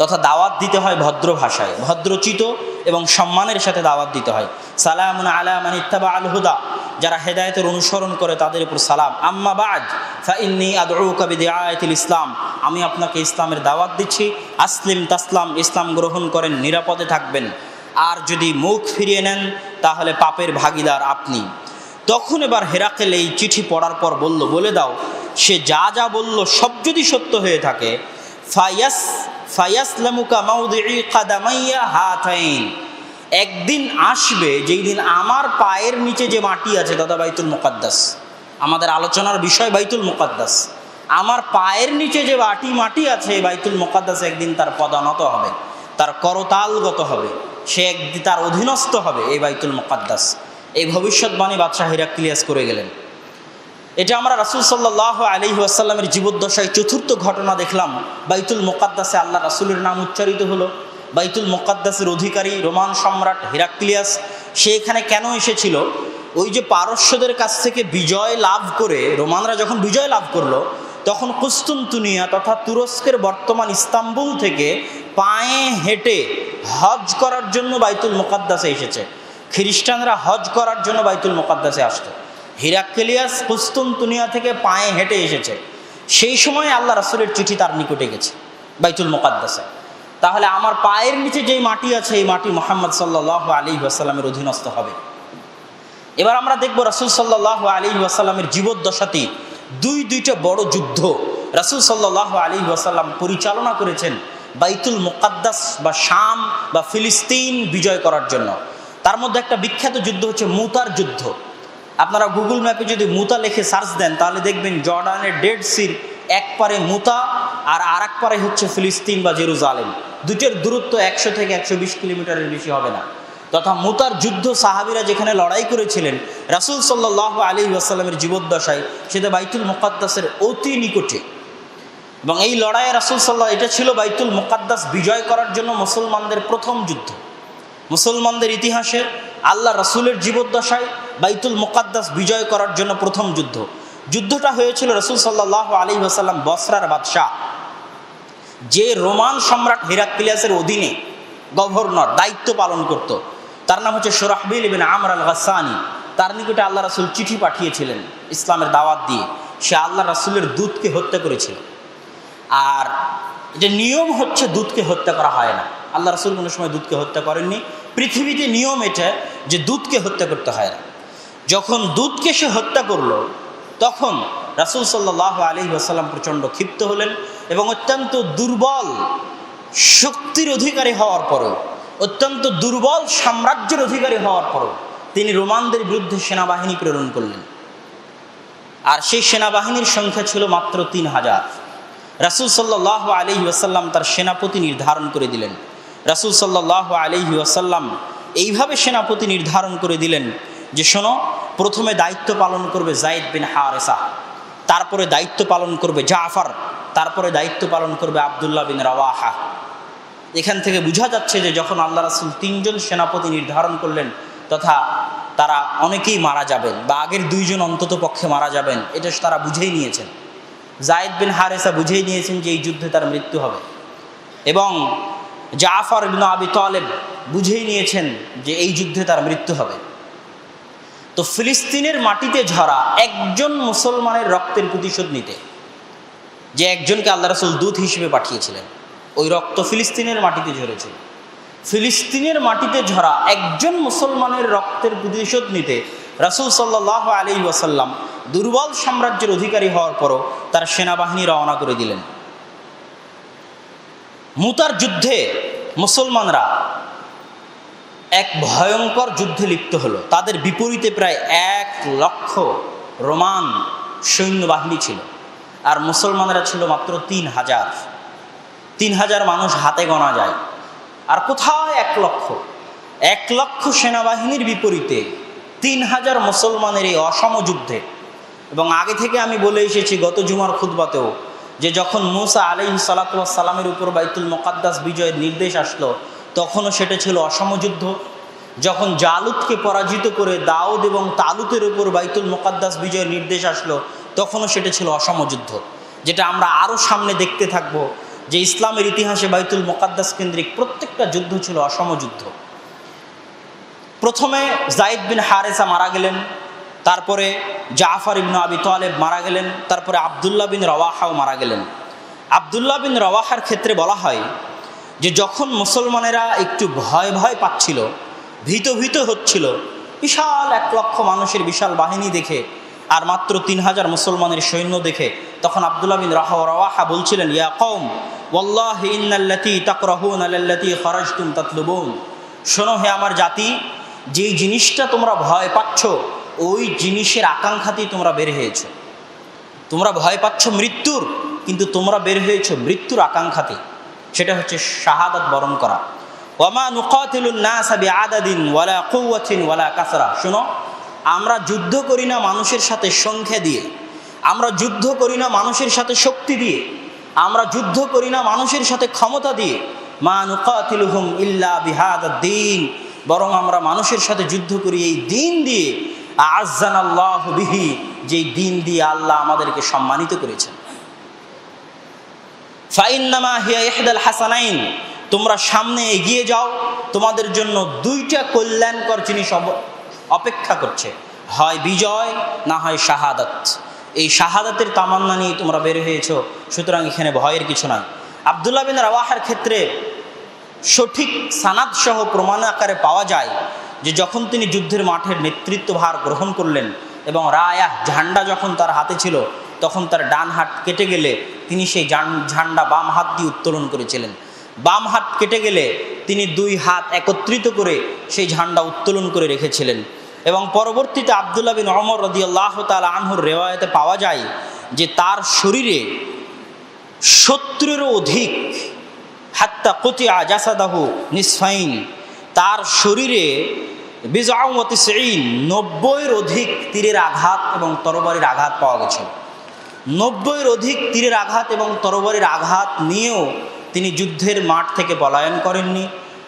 তথা দাওয়াত দিতে হয় ভদ্র ভাষায়, ভদ্রচিত এবং সম্মানের সাথে দাওয়াত দিতে হয়। সালামুন আলা মান ইত্তাবা আল হুদা, যারা হেদায়েতের অনুসরণ করে তাদের উপর সালাম। আম্মা বা'দ ফাইন্নী আদউকা বিদিআয়াতিল ইসলাম, আমি আপনাকে ইসলামের দাওয়াত দিচ্ছি। আসলিম তাসলাম, ইসলাম গ্রহণ করেন, নিরাপদে থাকবেন। আর যদি মুখ ফিরিয়ে নেন তাহলে পাপের ভাগীদার আপনি। তখন এবার হেরাকেল এই চিঠি পড়ার পর বলল, বলে দাও সে যা যা বলল সব যদি সত্য হয়ে থাকে, ফায়াসলামুকা মাউদিই কাদামাইয়া হাতাইন, একদিন আসবে যেই দিন আমার পায়ের নিচে যে মাটি আছে তথা বাইতুল মুকাদ্দাস, আমাদের আলোচনার বিষয় বাইতুল মুকাদ্দাস, আমার পায়ের নিচে যে মাটি আছে বাইতুল মুকাদ্দাস একদিন তার পদানত হবে, তার করতালগত হবে, সে একদিন তার অধীনস্থ হবে এই বাইতুল মুকাদ্দাস। এই ভবিষ্যৎবাণী বাদশাহ হিরাক্লিয়াস করে গেলেন। এটা আমরা রাসূল সাল্লাল্লাহু আলাইহি ওয়াসাল্লামের জীবদ্দশায় চতুর্থ ঘটনা দেখলাম। বাইতুল মুকাদ্দাসে আল্লাহ রাসূলের নাম উচ্চারিত হলো। বাইতুল মুকাদ্দাসের অধিকারী রোমান সম্রাট হিরাক্লিয়াস, সে এখানে কেন এসেছিল? ওই যে পারস্যদের কাছ থেকে বিজয় লাভ করে, রোমানরা যখন বিজয় লাভ করলো তখন কুস্তুনতুনিয়া তথা তুরস্কের বর্তমান ইস্তাম্বুল থেকে পায়ে হেঁটে হজ করার জন্য বাইতুল মুকাদ্দাসে এসেছে। খ্রিস্টানরা হজ করার জন্য বাইতুল মুকাদ্দাসে আসতো। হিরাক্লিয়াস কুস্তুনতুনিয়া থেকে পায়ে হেঁটে এসেছে। সেই সময় আল্লাহ রাসূলের চিঠি তার নিকটে গেছে বাইতুল মুকাদ্দাসে। তাহলে আমার পায়ের নিচে যেই মাটি আছে এই মাটি মুহাম্মদ সাল্লাল্লাহু আলাইহি ওয়াসাল্লামের অধীনস্থ হবে। এবার আমরা দেখব রাসূল সাল্লাল্লাহু আলাইহি ওয়াসাল্লামের জীবদ্দশাতে দুইটা বড় যুদ্ধ রাসূল সাল্লাল্লাহু আলাইহি ওয়াসাল্লাম পরিচালনা করেছেন বাইতুল মুকাদ্দাস বা শাম বা ফিলিস্তিন বিজয় করার জন্য। তার মধ্যে একটা বিখ্যাত যুদ্ধ হচ্ছে মুতার যুদ্ধ। আপনারা গুগল ম্যাপে যদি মুতা লিখে সার্চ দেন তাহলে দেখবেন জর্ডানের ডেড সির এক পারে মুতা আর আরেক পারে হচ্ছে ফিলিস্তিন বা জেরুজালেম। দুটোর দূরত্ব 100 থেকে 120 কিলোমিটারের বেশি হবে না। তথা মুতার যুদ্ধ সাহাবীরা যেখানে লড়াই করেছিলেন রাসূল সাল্লাল্লাহু আলাইহি ওয়াসাল্লামের জীবদ্দশায়, সেটা বাইতুল মুকাদ্দাসের অতি নিকটে। এবং এই লড়াইয়ে রাসূল সাল্লাল্লাহু, এটা ছিল বাইতুল মুকাদ্দাস বিজয় করার জন্য মুসলমানদের প্রথম যুদ্ধ। মুসলমানদের ইতিহাসে আল্লাহ রাসূলের জীবদ্দশায় বাইতুল মুকাদ্দাস বিজয় করার জন্য প্রথম যুদ্ধ। যুদ্ধটা হয়েছিল রাসূল সাল্লাল্লাহু আলাইহি ওয়াসাল্লাম বসরার বাদশাহ, যে রোমান সম্রাট হিরাক্লিয়াসের অধীনে গভর্নর দায়িত্ব পালন করত, তার নাম হচ্ছে শুরাহবিল ইবনে আমর আল গাসসানি। তার নিকটে আল্লাহ রাসূল চিঠি পাঠিয়েছিলেন ইসলামের দাওয়াত দিয়ে। সে আল্লাহ রাসূলের দূতকে হত্যা করেছিল। আর যে নিয়ম হচ্ছে দূতকে হত্যা করা হয় না, আল্লাহ রাসূল কোনো সময় দূতকে হত্যা করেননি। পৃথিবীতে নিয়ম এটা যে দূতকে হত্যা করতে হয় না। যখন দূতকে সে হত্যা করলো তখন রাসূল সাল্লাল্লাহু আলাইহি ওয়াসাল্লাম প্রচণ্ড ক্ষিপ্ত হলেন এবং অত্যন্ত দুর্বল শক্তির অধিকারী হওয়ার পরেও, অত্যন্ত দুর্বল সাম্রাজ্যের অধিকারী হওয়ার পরেও তিনি রোমানদের বিরুদ্ধে সেনাবাহিনী প্রেরণ করলেন। আর সেই সেনাবাহিনীর সংখ্যা ছিল মাত্র 3000। রাসূল সাল্লাল্লাহু আলাইহি ওয়াসাল্লাম তার সেনাপতি নির্ধারণ করে দিলেন। রাসূল সাল্লাল্লাহু আলাইহি ওয়াসাল্লাম এইভাবে সেনাপতি নির্ধারণ করে দিলেন যে শোনো, প্রথমে দায়িত্ব পালন করবে যায়েদ বিন হারেসা, তারপরে দায়িত্ব পালন করবে জাফর, তারপরে দায়িত্ব পালন করবে আব্দুল্লাহ বিন রাওয়াহা। এখান থেকে বোঝা যাচ্ছে যে যখন আল্লাহ রাসূল 3 জন সেনাপতি নির্ধারণ করলেন তথা তারা অনেকেই মারা যাবেন বা আগের দুইজন অন্তত পক্ষে মারা যাবেন, এটা তারা বুঝেই নিয়েছেন। যায়েদ বিন হারেসা বুঝেই নিয়েছেন যে এই যুদ্ধে তার মৃত্যু হবে, এবং জাফর ইবনে আবি তালেব বুঝেই নিয়েছেন যে এই যুদ্ধে তার মৃত্যু হবে। তো ফিলিস্তিনের মাটিতে ঝরা একজন মুসলমানের রক্তের প্রতিশোধ নিতে, যে একজনকে আল্লাহ রাসূল দূত হিসেবে পাঠিয়েছিলেন, ওই রক্ত ফিলিস্তিনের মাটিতে ঝরেছিল। ফিলিস্তিনের মাটিতে ঝরা একজন মুসলমানের রক্তের প্রতিশোধ নিতে রাসূল সাল্লাল্লাহু আলাইহি ওয়াসাল্লাম দুর্বল সাম্রাজ্যের অধিকারী হওয়ার পরও তার সেনাবাহিনী রওনা করে দিলেন। মুতার যুদ্ধে মুসলমানরা এক ভয়ঙ্কর যুদ্ধে লিপ্ত হলো। তাদের বিপরীতে প্রায় 1 লক্ষ রোমান সৈন্যবাহিনী ছিল, আর মুসলমানরা ছিল মাত্র 3000। 3000 মানুষ হাতে গোনা যায়, আর কোথায় 1 লক্ষ সেনাবাহিনীর বিপরীতে 3000 মুসলমানের এই অসম যুদ্ধে। এবং আগে থেকে আমি বলে এসেছি গত জুমার খুতবাতেও, যে যখন মুসা আলাইহিস সালাতু ওয়াস সালামের উপর বাইতুল মুকাদ্দাস বিজয়ের নির্দেশ আসলো, তখনও সেটা ছিল অসম যুদ্ধ। যখন জালুতকে পরাজিত করে দাউদ এবং তালুতের উপর বাইতুল মুকাদ্দাস বিজয়ের নির্দেশ আসলো, তখনও সেটা ছিল অসম যুদ্ধ। যেটা আমরা আরও সামনে দেখতে থাকব, যে ইসলামের ইতিহাসে বাইতুল মুকাদ্দাস কেন্দ্রিক প্রত্যেকটা যুদ্ধ ছিল অসম যুদ্ধ। প্রথমে যায়েদ বিন হারেসা মারা গেলেন, তারপরে জাফর ইবনে আবি তালেব মারা গেলেন, তারপরে আব্দুল্লাহ বিন রওয়াহাও মারা গেলেন। আব্দুল্লাহ বিন রওয়াহার ক্ষেত্রে বলা হয় যে যখন মুসলমানেরা একটু ভয় ভয় পাচ্ছিল, ভীত হচ্ছিল, বিশাল 1 লক্ষ মানুষের বিশাল বাহিনী দেখে আর মাত্র 3000 মুসলমানের সৈন্য দেখে, তখন আব্দুল্লাহ বিন রওয়াহা বলছিলেন, ইয়া কওম ওয়াল্লাহি ইন্নাল্লাতী তাকরাহুনা লাল্লাতী খারাজতুম তাতলুবুন। শোনো হে আমার জাতি, যেই জিনিসটা তোমরা ভয় পাচ্ছ, ওই জিনিসের আকাঙ্ক্ষাতেই তোমরা বের হয়েছ। তোমরা ভয় পাচ্ছ মৃত্যুর, কিন্তু তোমরা বের হয়েছ মৃত্যুর আকাঙ্ক্ষাতে, সেটা হচ্ছে শাহাদাত বরণ করা। ওয়ামা নুকাতিলুন নাসা বিআদাদিন ওয়ালা কুওয়াতিন ওয়ালা কাসরা। শোনো, আমরা যুদ্ধ করি না মানুষের সাথে সংখ্যা দিয়ে, আমরা যুদ্ধ করি না মানুষের সাথে শক্তি দিয়ে, আমরা যুদ্ধ করি না মানুষের সাথে ক্ষমতা দিয়ে। মা নুকাতিলুহুম ইল্লা বিহাদাদ্দিন, বরং আমরা মানুষের সাথে যুদ্ধ করি এই দিন দিয়ে। আ'আজ্জানাল্লাহু বিহি, যেই দিন দিয়ে আল্লাহ আমাদেরকে সম্মানিত করেছেন। ফাইন্নামা হিয়া ইহদাল হাসানাইন, তোমরা সামনে এগিয়ে যাও, তোমাদের জন্য 2টা কল্যাণকর জিনিস অপেক্ষা করছে, হয় বিজয় না হয় শাহাদাত। এই শাহাদাতের তামান্না নিয়ে তোমরা বের হয়েছো, সুতরাং এখানে ভয়ের কিছু নয়। আব্দুল্লাহ বিন রওয়াহার ক্ষেত্রে সঠিক সানাদ সহ প্রমাণ আকারে পাওয়া যায় যে যখন তিনি যুদ্ধের মাঠের নেতৃত্বভার গ্রহণ করলেন এবং রায়াহ ঝান্ডা যখন তার হাতে ছিল, তখন তার ডান হাত কেটে গেলে তিনি সেই ঝান্ডা বাম হাত দিয়ে উত্তোলন করেছিলেন। বাম হাত কেটে গেলে তিনি 2 হাত একত্রিত করে সেই ঝান্ডা উত্তোলন করে রেখেছিলেন। এবং পরবর্তীতে আব্দুল্লাহ বিন ওমর রাদিয়াল্লাহু তাআলা আনহুর রিওয়ায়াতে পাওয়া যায় যে তার শরীরে 70-এরও অধিক, হাত্তা কুতিয়া জাসাদাহু নিসফাইন, তার শরীরে 90-এর অধিক তীরের আঘাত এবং তরবারির আঘাত পাওয়া গেছে। 90-এর অধিক তীরের আঘাত এবং তরবারির আঘাত নিয়েও তিনি যুদ্ধের মাঠ থেকে পলায়ন করেননি,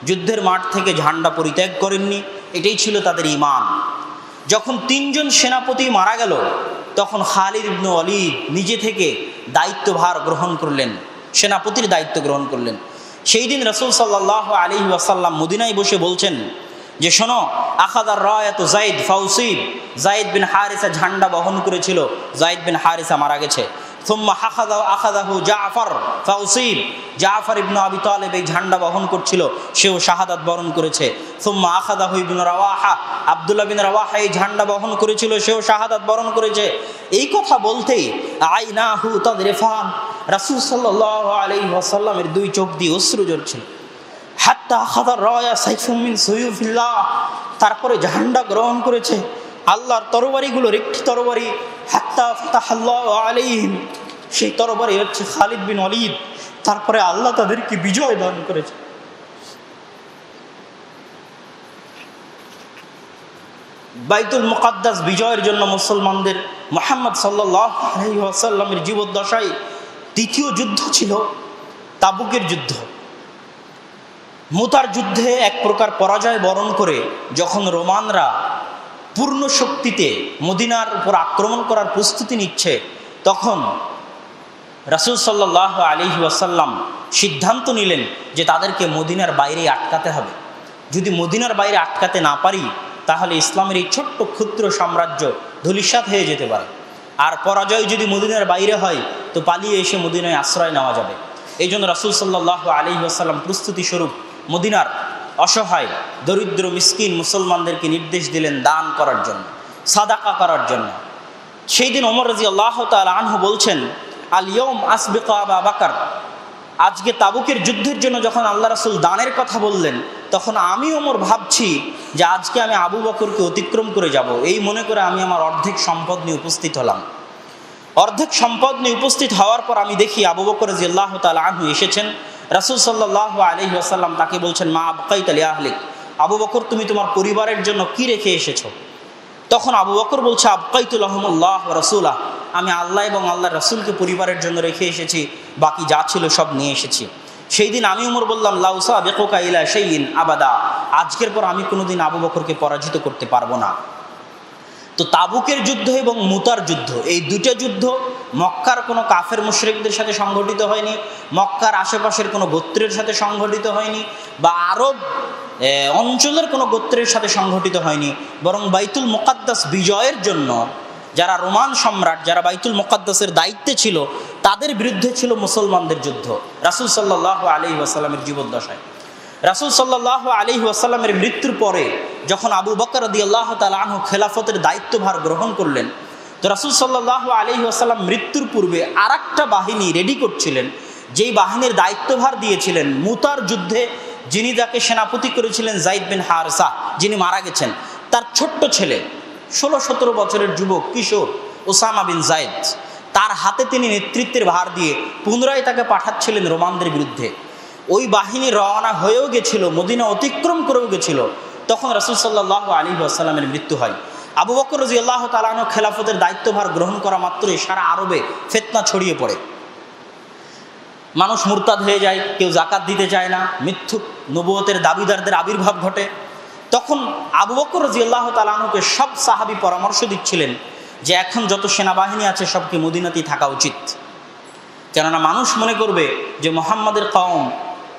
যুদ্ধের মাঠ থেকে ঝান্ডা পরিত্যাগ করেননি। এটাই ছিল তাদের ঈমান। যখন 3 জন সেনাপতি মারা গেল, তখন খালিদ ইবনে ওয়ালিদ নিজে থেকে দায়িত্বভার গ্রহণ করলেন, সেনাপতির দায়িত্ব গ্রহণ করলেন। সেই দিন রাসূল সাল্লাল্লাহু আলাইহি ওয়াসাল্লাম মদিনায় বসে বলছেন যে শোনো, আখাদার রায়াত যায়েদ ফাউসিব, যায়েদ বিন হারিসা ঝান্ডা বহন করেছিল, যায়েদ বিন হারিসা মারা গেছে। সুম্মা আখাদাহু জাফর ফাউসিব, জাফর ইবনে আবি তালেব এই ঝান্ডা বহন করছিল, সেও শাহাদাত বরণ করেছে। সুম্মা আখাদাহু ইবনে রওয়াহা, আব্দুল্লাহ বিন রওয়াহা এই ঝান্ডা বহন করেছিল, সেও শাহাদাত বরণ করেছে। এই কথা বলতেই আইনাহু তাদরিফান, রাসূল সাল্লাল্লাহু আলাইহি ওয়াসাল্লামের 2 চোখ দিয়ে অশ্রু ঝরছিল। হাত্তা আখাদার রায়া সাইফুম মিন সুয়ুফিল্লাহ, তারপরে ঝান্ডা গ্রহণ করেছে আল্লাহর তরবারিগুলোর একটি তরবারি, হাত্তা ফাতাহাল্লাহু আলাইহিম, সেই তরবারি হচ্ছে খালিদ বিন ওয়ালিদ। তারপরে আল্লাহ তাদেরকে বিজয় দান করেছে। বাইতুল মুকাদ্দাস বিজয়ের জন্য মুসলমানদের মুহাম্মদ সাল্লাল্লাহু আলাইহি ওয়াসাল্লামের জীবদ্দশায় 2য় যুদ্ধ ছিল তাবুকের যুদ্ধ। মুতার যুদ্ধে এক প্রকার পরাজয় বরণ করে যখন রোমানরা পূর্ণ শক্তিতে মদিনার উপর আক্রমণ করার প্রস্তুতি নিচ্ছে, তখন রাসূল সাল্লাল্লাহু আলাইহি ওয়াসাল্লাম সিদ্ধান্ত নিলেন যে তাদেরকে মদিনার বাইরে আটকাতে হবে। যদি মদিনার বাইরে আটকাতে না পারি তাহলে ইসলামের এই ছোট্ট ক্ষুদ্র সাম্রাজ্য ধূলিসাৎ হয়ে যেতে পারে। আর পরাজয় যদি মদিনার বাইরে হয় তো পালিয়ে এসে মদিনায় আশ্রয় নেওয়া যাবে। এই জন্য রাসূল সাল্লাল্লাহু আলাইহি ওয়াসাল্লাম প্রস্তুতি স্বরূপ মদিনার অসহায় দরিদ্র মিসকিন মুসলমানদেরকে নির্দেশ দিলেন দান করার জন্য, সাদাকা করার জন্য। সেই দিন ওমর রাদিয়াল্লাহু তাআলা আনহু বলছেন, আল ইয়াউম আসবিকু আবু বকর, আজকে তাবুকের যুদ্ধের জন্য যখন আল্লাহ রাসূল দানের কথা বললেন, তখন আমি ওমর ভাবছি যে আজকে আমি আবু বকরকে অতিক্রম করে যাব। এই মনে করে আমি আমার অর্ধেক সম্পদ নিয়ে উপস্থিত হলাম। অর্ধেক সম্পদ নিয়ে উপস্থিত হওয়ার পর আমি দেখি আবু বকর রাদিয়াল্লাহু তাআলা আনহু এসেছেন। রাসূল সাল্লাল্লাহু আলাইহি ওয়াসাল্লাম তাকে বলছেন, মা আবকাইতা লি আহলিক, আবু বকর তুমি তোমার পরিবারের জন্য কি রেখে এসেছো? তখন আবু বকর বলছে, আবকাইতু লাহুমুল্লাহ ওয়া রাসূলাহ, আমি আল্লাহ এবং আল্লাহর রাসূলকে পরিবারের জন্য রেখে এসেছি, বাকি যা ছিল সব নিয়ে এসেছি। সেই দিন আমি ওমর বললাম, লা উসাবিকুকা ইলা শাইইন আবাদা, আজকের পর আমি কোনোদিন আবু বকরকে পরাজিত করতে পারবো না। তো তাবুকের যুদ্ধ এবং মুতার যুদ্ধ, এই দুটো যুদ্ধ মক্কার কোনো কাফের মুশরিকদের সাথে সংগঠিত হয়নি, মক্কার আশেপাশের কোনো গোত্রের সাথে সংগঠিত হয়নি, বা আরব অঞ্চলের কোনো গোত্রের সাথে সংগঠিত হয়নি, বরং বাইতুল মুকাদ্দাস বিজয়ের জন্য যারা রোমান সম্রাট, যারা বাইতুল মুকাদ্দাসের দায়িত্বে ছিল, তাদের বিরুদ্ধে ছিল মুসলমানদের যুদ্ধ রাসূল সাল্লাল্লাহু আলাইহি ওয়াসাল্লামের জীবদ্দশায়। রাসূল সাল্লাল্লাহু আলাইহি ওয়াসাল্লামের মৃত্যুর পরে যখন আবু বকর রাদিয়াল্লাহু তাআলা আনহু খেলাফতের দায়িত্বভার গ্রহণ করলেন, তো রাসূল সাল্লাল্লাহু আলাইহি ওয়াসাল্লাম মৃত্যুর পূর্বে আরেকটা বাহিনী রেডি করছিলেন, যেই বাহিনীর দায়িত্বভার দিয়েছিলেন মুতার যুদ্ধে যিনি যাকে সেনাপতি করেছিলেন যায়েদ বিন হারেসা, যিনি মারা গেছেন, তার ছোট্ট ছেলে 16-17 বছরের যুবক কিশোর ওসামা বিন যায়েদ, তার হাতে তিনি নেতৃত্বের ভার দিয়ে পুনরায় তাকে পাঠাচ্ছিলেন রোমানদের বিরুদ্ধে। ওই বাহিনী রওনা হয়েও গেছিল, মদিনা অতিক্রম করেও গেছিল, তখন রাসূল সাল্লাল্লাহু আলাইহি ওয়াসাল্লামের মৃত্যু হয়। আবু বকর রাদিয়াল্লাহু তাআলা আনহু খেলাফতের দায়িত্বভার গ্রহণ করা মাত্রই সারা আরবে ফিতনা ছড়িয়ে পড়ে। মানুষ মুরতাদ হয়ে যায়, কেউ যাকাত দিতে চায় না, মিথ্যুক নবুয়তের দাবিদারদের আবির্ভাব ঘটে। তখন আবু বকর রাদিয়াল্লাহু তাআলা আনহুকে সব সাহাবী পরামর্শ দিচ্ছিলেন যে এখন যত সেনাবাহিনী আছে সবকে মদিনাতেই থাকা উচিত, কেননা মানুষ মনে করবে যে মুহাম্মাদের কওম,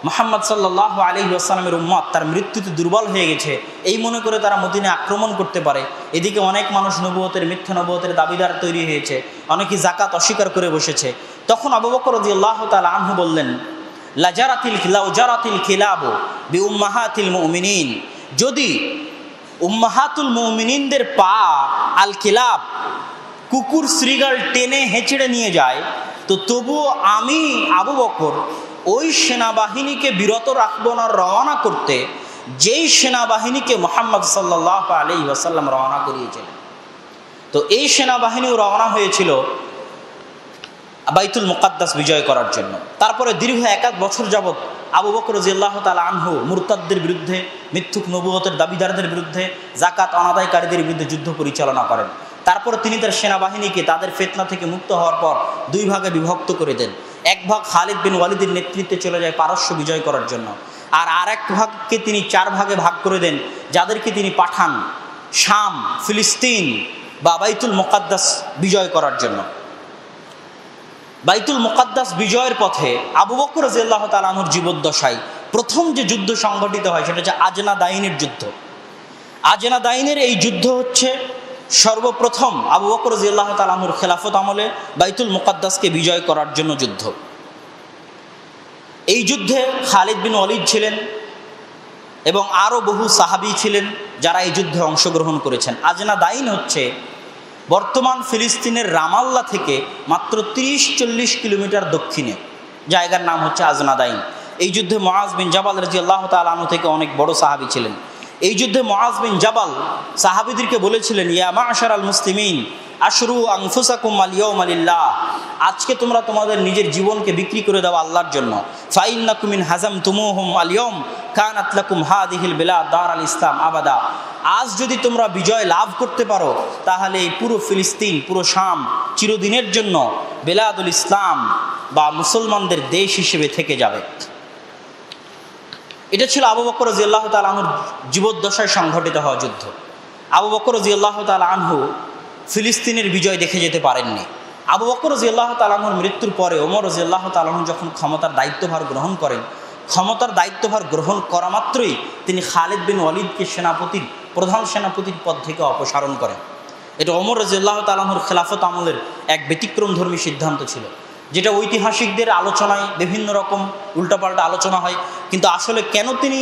মুহাম্মদ সাল্লাল্লাহু আলাইহি ওয়াসাল্লামের উম্মত তার মৃত্যুতে দুর্বল হয়ে গেছে, এই মনে করে তারা মদিনায় আক্রমণ করতে পারে। এদিকে অনেক মানুষ নবুয়তের, মিথ্যা নবুয়তের দাবিদার তৈরি হয়েছে, অনেকেই যাকাত অস্বীকার করে বসেছে। তখন আবু বকর রাদিয়াল্লাহু তাআলা আনহু বললেন, লাজারাতিল খিলাবু বিউম্মাহাতিল মুমিনিন, যদি উম্মাহাতুল মুমিনিনদের পা আল খিলাব, কুকুর শ্রীগাল টেনে হেঁচড়ে নিয়ে যায়, তো তবুও আমি আবু বকর ওই সেনাবাহিনীকে বিরত রাখবো না রওনা করতে, যেই সেনাবাহিনীকে মুহাম্মদ সাল্লাল্লাহু আলাইহি ওয়াসাল্লাম রওনা করিয়েছিলেন। তো এই সেনাবাহিনীও রওনা হয়েছিল বাইতুল মুকাদ্দাস বিজয় করার জন্য। তারপরে দীর্ঘ 1 বছর যাবৎ আবু বকর রাদিয়াল্লাহু তাআলা আনহু মুরতাদদের বিরুদ্ধে, মিথ্যুক নবুয়তের দাবিদারদের বিরুদ্ধে, যাকাত অনাদায়কারীদের বিরুদ্ধে যুদ্ধ পরিচালনা করেন। তারপর তিনি তার সেনাবাহিনীকে তাদের ফিতনা থেকে মুক্ত হওয়ার পর 2 ভাগে বিভক্ত করে দেন। এক ভাগ খালিদ বিন ওয়ালিদের নেতৃত্বে চলে যায় পারস্য বিজয় করার জন্য, আর আরেক ভাগকে তিনি 4 ভাগে ভাগ করে দেন, যাদেরকে তিনি পাঠান শাম, ফিলিস্তিন বা বাইতুল মুকাদ্দাস বিজয় করার জন্য। বাইতুল মুকাদ্দাস বিজয়ের পথে আবু বকর রাদিয়াল্লাহু তাআলা আনহুর জীবদ্দশায় প্রথম যে যুদ্ধ সংগঠিত হয় সেটা হচ্ছে আজনা দাইনের যুদ্ধ। আজনা দাইনের এই যুদ্ধ হচ্ছে সর্বপ্রথম আবু বকর রাদিয়াল্লাহু তাআলা আনহুর খেলাফত আমলে বাইতুল মুকাদ্দাসকে বিজয় করার জন্য যুদ্ধ। এই যুদ্ধে খালিদ বিন ওয়ালিদ ছিলেন এবং আরও বহু সাহাবী ছিলেন যারা এই যুদ্ধে অংশগ্রহণ করেছেন। আজনা দাইন হচ্ছে বর্তমান ফিলিস্তিনের রামাল্লা থেকে মাত্র 30-40 কিলোমিটার দক্ষিণে, জায়গার নাম হচ্ছে আজনা দাইন। এই যুদ্ধে মুআজ বিন জাবাল রাদিয়াল্লাহু তাআলা আনহু থেকে অনেক বড় সাহাবী ছিলেন। এই যুদ্ধে মুআজ বিন জাবাল সাহাবীদেরকে বলেছিলেন, ইয়া মা'শারাল মুসলিমিন আশরু আনফুসাকুম আল ইয়াউমা লিল্লাহ, আজকে তোমরা তোমাদের নিজের জীবনকে বিক্রি করে দাও আল্লাহর জন্য। ফাইন্নাকুম মিন হাজামতুমুহুম আল ইয়াউম কানাত লাকুম হাদিহিল বিলাদ দারাল ইসলাম আবাদা, আজ যদি তোমরা বিজয় লাভ করতে পারো তাহলে এই পুরো ফিলিস্তিন, পুরো শাম চিরদিনের জন্য বিলাদুল ইসলাম বা মুসলমানদের দেশ হিসেবে থেকে যাবে। এটা ছিল আবু বকর রাদিয়াল্লাহু তাআলা আনহুর জীবদ্দশায় সংঘটিত হওয়া যুদ্ধ। আবু বকর রাদিয়াল্লাহু তাআলা আনহু ফিলিস্তিনের বিজয় দেখে যেতে পারেননি। আবু বকর রাদিয়াল্লাহু তাআলা আনহুর মৃত্যুর পরে ওমর রাদিয়াল্লাহু তাআলা আনহু যখন ক্ষমতার দায়িত্বভার গ্রহণ করেন, ক্ষমতার দায়িত্বভার গ্রহণ করা মাত্রই তিনি খালিদ বিন ওয়ালিদকে প্রধান সেনাপতির পদ থেকে অপসারণ করেন। এটা ওমর রাদিয়াল্লাহু তাআলা আনহুর খেলাফত আমলের এক ব্যতিক্রমধর্মী সিদ্ধান্ত ছিল, যেটা ঐতিহাসিকদের আলোচনায় বিভিন্ন রকম উল্টাপাল্টা আলোচনা হয়। কিন্তু আসলে কেন তিনি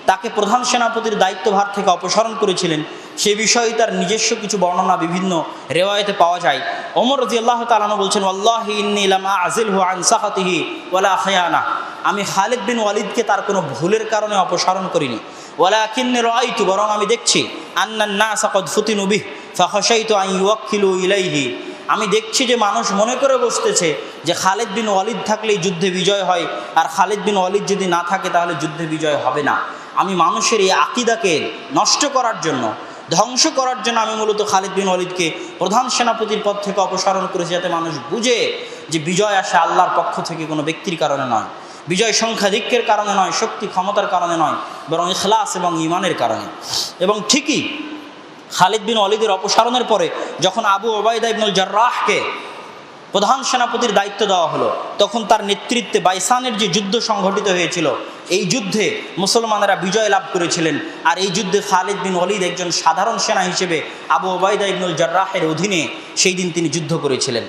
তাকে প্রধান সেনাপতির দায়িত্বভার থেকে অপসারণ করেছিলেন সে বিষয়ে তার নিজস্ব কিছু বর্ণনা বিভিন্ন রেওয়ায়েতে পাওয়া যায়। ওমর রাদিয়াল্লাহু তাআলা আনহু বলছেন, ওয়াল্লাহি ইন্নী লামা আযিলহু আন সাখাতিহি ওয়ালা খিয়ানা, আমি খালিদ বিন ওয়ালিদকে তার কোনো ভুলের কারণে অপসারণ করিনি। ওয়ালাকিন্নী রাআইতু, বরং আমি দেখছি, আন্নান নাস ক্বাদ ফুতিনু বিহি ফাখাশাইতু আন ইউওয়াক্কিলু ইলাইহি, আমি দেখছি যে মানুষ মনে করে বসতেছে যে খালিদ বিন ওয়ালিদ থাকলেই যুদ্ধে বিজয় হয়, আর খালিদ বিন ওয়ালিদ যদি না থাকে তাহলে যুদ্ধে বিজয় হবে না। আমি মানুষের এই আকিদাকে নষ্ট করার জন্য, ধ্বংস করার জন্য আমি মূলত খালিদ বিন ওয়ালিদকে প্রধান সেনাপতির পদ থেকে অপসারণ করেছি, যাতে মানুষ বুঝে যে বিজয় আসে আল্লাহর পক্ষ থেকে, কোনো ব্যক্তির কারণে নয়, বিজয় সংখ্যাধিক্যের কারণে নয়, শক্তি ক্ষমতার কারণে নয়, বরং ইখলাস এবং ঈমানের কারণে। এবং ঠিকই খালিদ বিন ওয়ালিদের অপসারণের পরে যখন আবু ওবায়দা ইবনুল জাররাহকে প্রধান সেনাপতির দায়িত্ব দেওয়া হলো, তখন তার নেতৃত্বে বাইসানের যে যুদ্ধ সংঘটিত হয়েছিল, এই যুদ্ধে মুসলমানেরা বিজয় লাভ করেছিলেন। আর এই যুদ্ধে খালিদ বিন ওয়ালিদ একজন সাধারণ সেনা হিসেবে আবু ওবায়দা ইবনুল জাররাহের অধীনে সেই দিন তিনি যুদ্ধ করেছিলেন।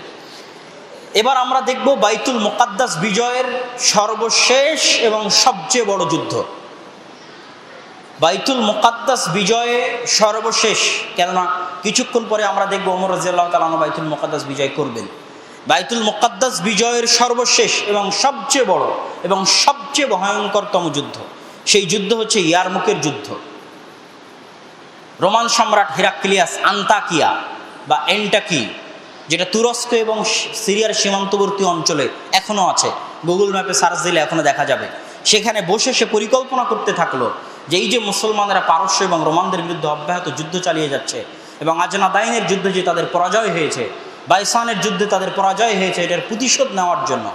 এবার আমরা দেখব বাইতুল মুকাদ্দাস বিজয়ের সর্বশেষ এবং সবচেয়ে বড় যুদ্ধ। বাইতুল মুকাদ্দাস বিজয়ে সর্বশেষ, কেননা কিছুক্ষণ পরে আমরা দেখব ওমর রাদিয়াল্লাহু তাআলা আনহু বাইতুল মুকাদ্দাস বিজয় করবেন। বাইতুল মুকাদ্দাস বিজয়ের সর্বশেষ এবং সবচেয়ে বড় এবং সবচেয়ে ভয়ঙ্করতম যুদ্ধ, সেই যুদ্ধ হচ্ছে ইয়ারমুকের যুদ্ধ। রোমান সম্রাট হেরাক্লিয়াস আন্তাকিয়া বা এন্টাকি, যেটা তুরস্ক এবং সিরিয়ার সীমান্তবর্তী অঞ্চলে এখনও আছে, গুগল ম্যাপে সার্চ দিলে এখনও দেখা যাবে, সেখানে বসে সে পরিকল্পনা করতে থাকলো যে এই যে মুসলমানেরা পারস্য এবং রোমানদের বিরুদ্ধে অব্যাহত যুদ্ধ চালিয়ে যাচ্ছে, এবং আজনাদাইনের যুদ্ধে যে তাদের পরাজয় হয়েছে, বাইসানের যুদ্ধে তাদের পরাজয় হয়েছে, এটার প্রতিশোধ নেওয়ার জন্য,